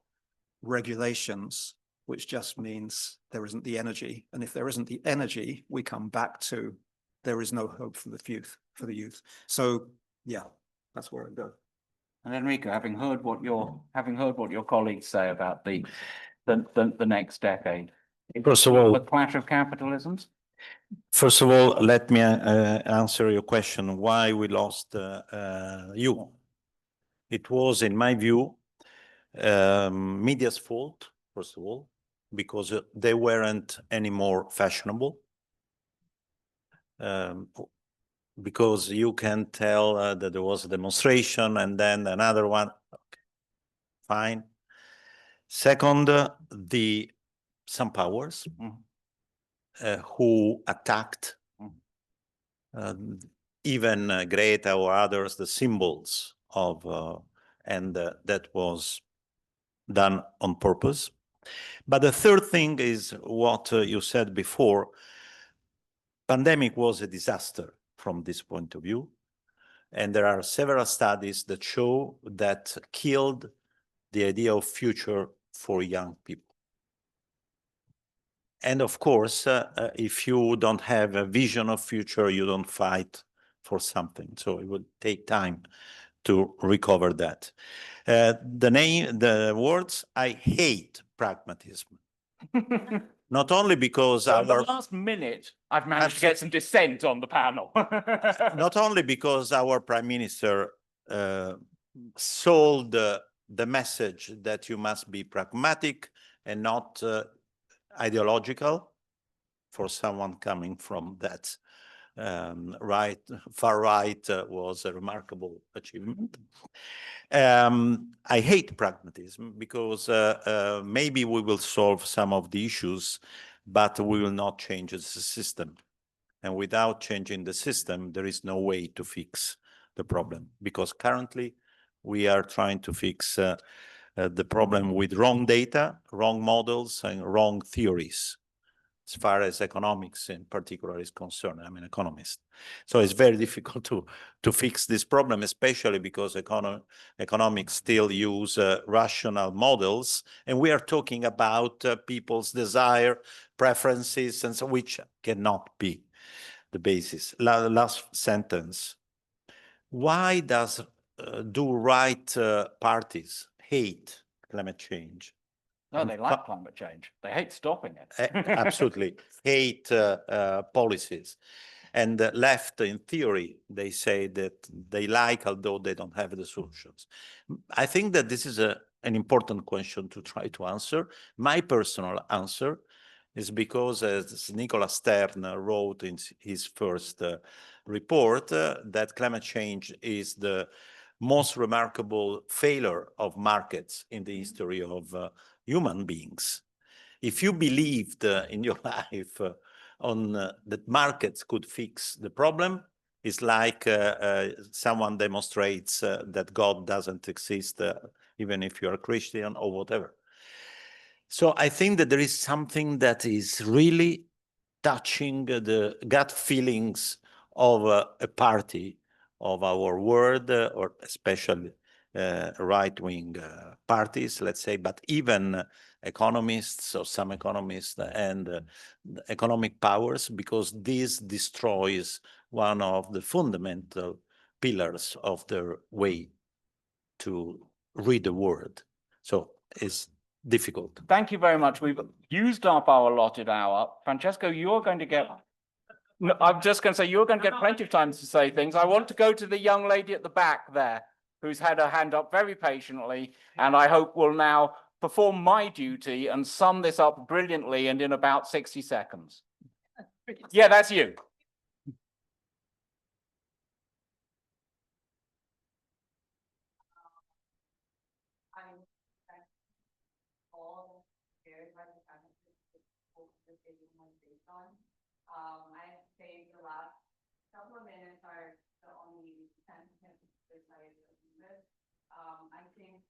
regulations, which just means there isn't the energy. And if there isn't the energy, we come back to there is no hope for the youth. So yeah, that's where I go. And Enrico, having heard what your colleagues say about the next decade, First of all, the clash of capitalisms. First of all, let me answer your question, why we lost you. It was, in my view, media's fault, first of all, because they weren't any more fashionable. Because you can tell that there was a demonstration and then another one, okay, fine. Second, some powers who attacked even Greta or others, the symbols of, and that was done on purpose. But the third thing is what you said before. Pandemic was a disaster from this point of view. And there are several studies that show that killed the idea of future for young people. And of course, if you don't have a vision of future, you don't fight for something. So it would take time to recover that. The words, I hate pragmatism. Not only because so the last minute, I've managed to get some dissent on the panel. Not only because our Prime Minister sold the message that you must be pragmatic and not ideological, for someone coming from that far right was a remarkable achievement. I hate pragmatism because maybe we will solve some of the issues, but we will not change the system. And without changing the system, there is no way to fix the problem, because currently we are trying to fix the problem with wrong data, wrong models, and wrong theories, as far as economics in particular is concerned. I'm an economist. So it's very difficult to fix this problem, especially because economics still use rational models. And we are talking about people's desire, preferences, and so, which cannot be the basis. Last sentence. Why do right parties hate climate change? No, they like climate change. They hate stopping it. Absolutely. Hate policies. And left, in theory, they say that they like, although they don't have the solutions. I think that this is an important question to try to answer. My personal answer is because, as Nicola Stern wrote in his first report, that climate change is the most remarkable failure of markets in the history of human beings. If you believed in your life that markets could fix the problem, it's like someone demonstrates that God doesn't exist, even if you're a Christian or whatever. So I think that there is something that is really touching the gut feelings of a party of our world, or especially right-wing parties, let's say, but even economists or some economists and economic powers, because this destroys one of the fundamental pillars of their way to read the world. So it's difficult. Thank you very much. We've used up our allotted hour. Francesco, you're going to get... No, I'm just going to say, you're going to get plenty of time to say things. I want to go to the young lady at the back there, who's had her hand up very patiently, and I hope will now perform my duty and sum this up brilliantly and in about 60 seconds. Yeah, that's you. I have to say the last couple of minutes are the only 10 minutes I this. I think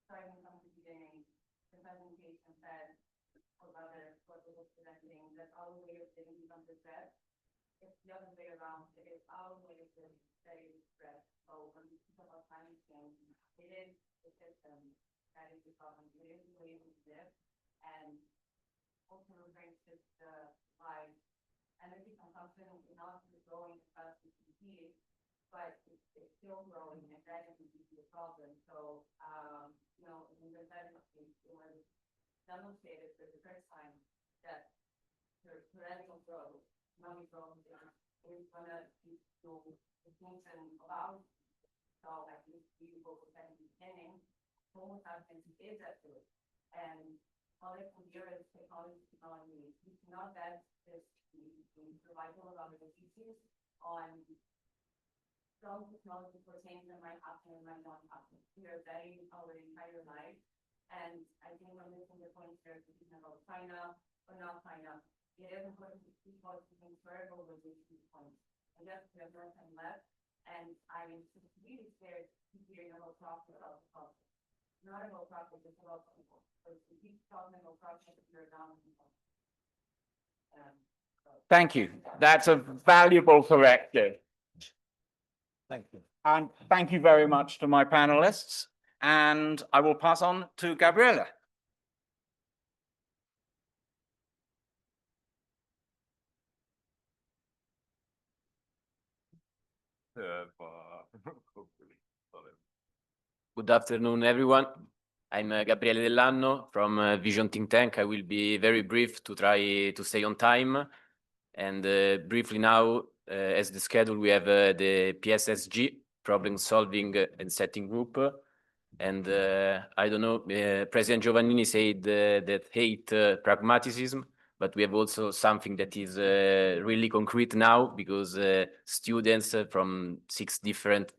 starting from the beginning, the presentation said, or rather what it was presenting, that our way of living becomes a threat. It's the other way around. It is our way of living that is a threat. So when we talk about climate change, it is the system that is the problem. It is the way we live, and also brings this life. Energy consumption is not growing as fast as we see, but it's still growing, and that is the problem. So, you know, in the Venice case, it was demonstrated for the first time that the perennial growth, economic growth, is going to lead to the function of our. So, like this beautiful percent in the beginning, Homo sapiens is at it, and all it will hear is technology. We cannot bet this the survival of other species on some technology for change that might happen and might not happen. We are betting our entire life, and I think we're missing the point here about China or not China. It is important to keep us transferable with these points. And yes, we have no time left, and I'm really scared to hear about profit about the profit. Not about profit, it's about people. So if we keep talking about profit, we're down people. Thank you. That's a valuable corrective. Thank you. And thank you very much to my panelists. And I will pass on to Gabriele. Good afternoon, everyone. I'm Gabriele Dell'Anno from Vision Think Tank. I will be very brief to try to stay on time. And briefly now, as the schedule, we have the PSSG, Problem Solving and Setting Group. And I don't know, President Giovannini said that hate pragmatism, but we have also something that is really concrete now, because students from six different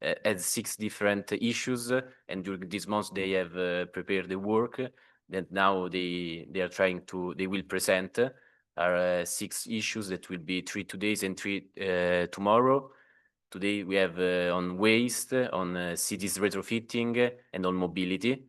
had 6 different issues, and during this month they have prepared the work that now they will present. Are 6 issues that will be 3 today and 3 tomorrow. Today we have on waste, on cities retrofitting, and on mobility.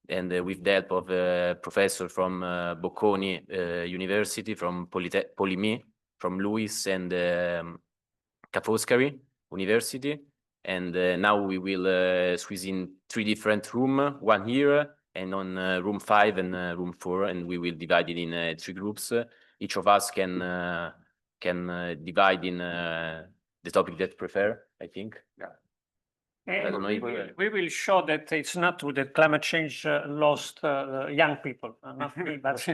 And with the help of a professor from Bocconi University, from Polymé, from Lewis, and Ca' Foscari University. And now we will squeeze in 3 different rooms, one here, and on room 5 and room 4, and we will divide it in 3 groups. Each of us can divide in the topic that prefer, I think. Yeah. I don't know if we will show that it's not true that climate change lost young people, not me, but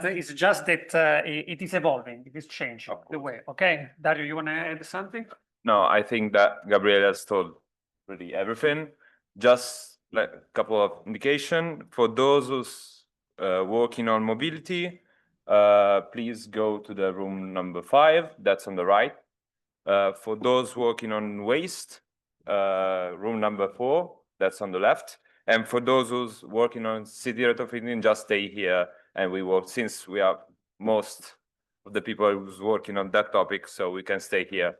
it's just that it is evolving, it is changing the way. Okay, Dario, you want to add something? No, I think that Gabriele has told really everything. Just like a couple of indication for those working on mobility, please go to the room number 5, that's on the right. For those working on waste, room number 4, that's on the left. And for those who's working on city retrofitting, just stay here and we will, since we are most of the people who's working on that topic, so we can stay here.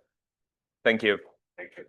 Thank you. Thank you.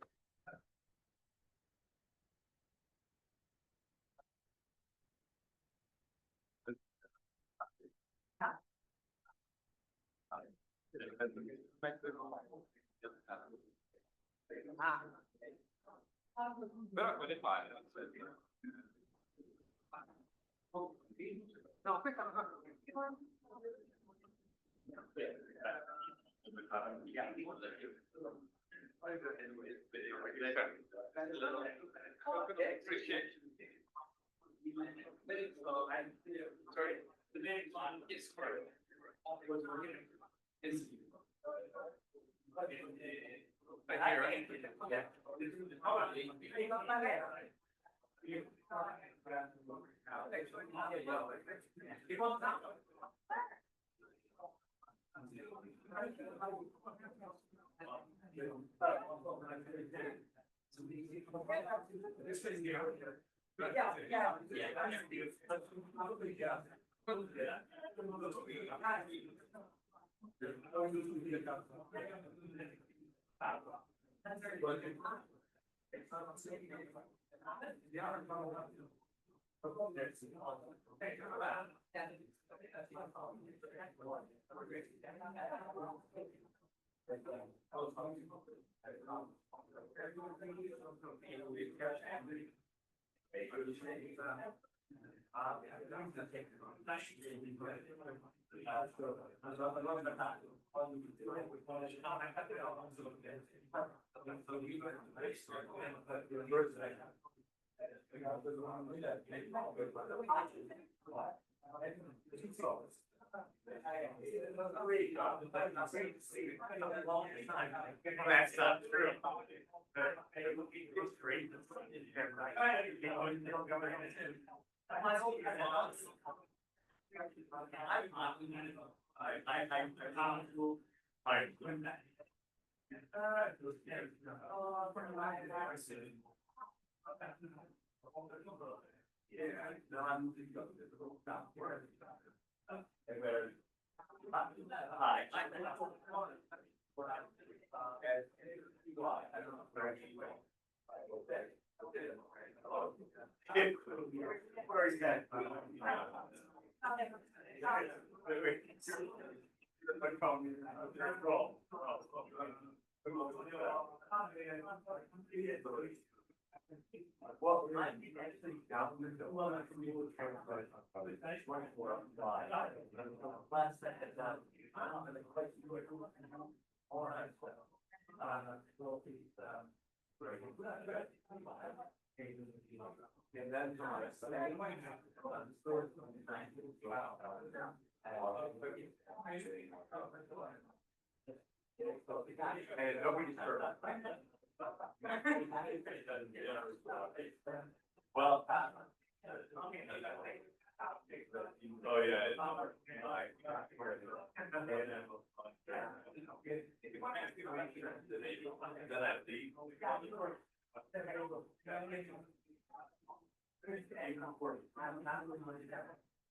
That's not true.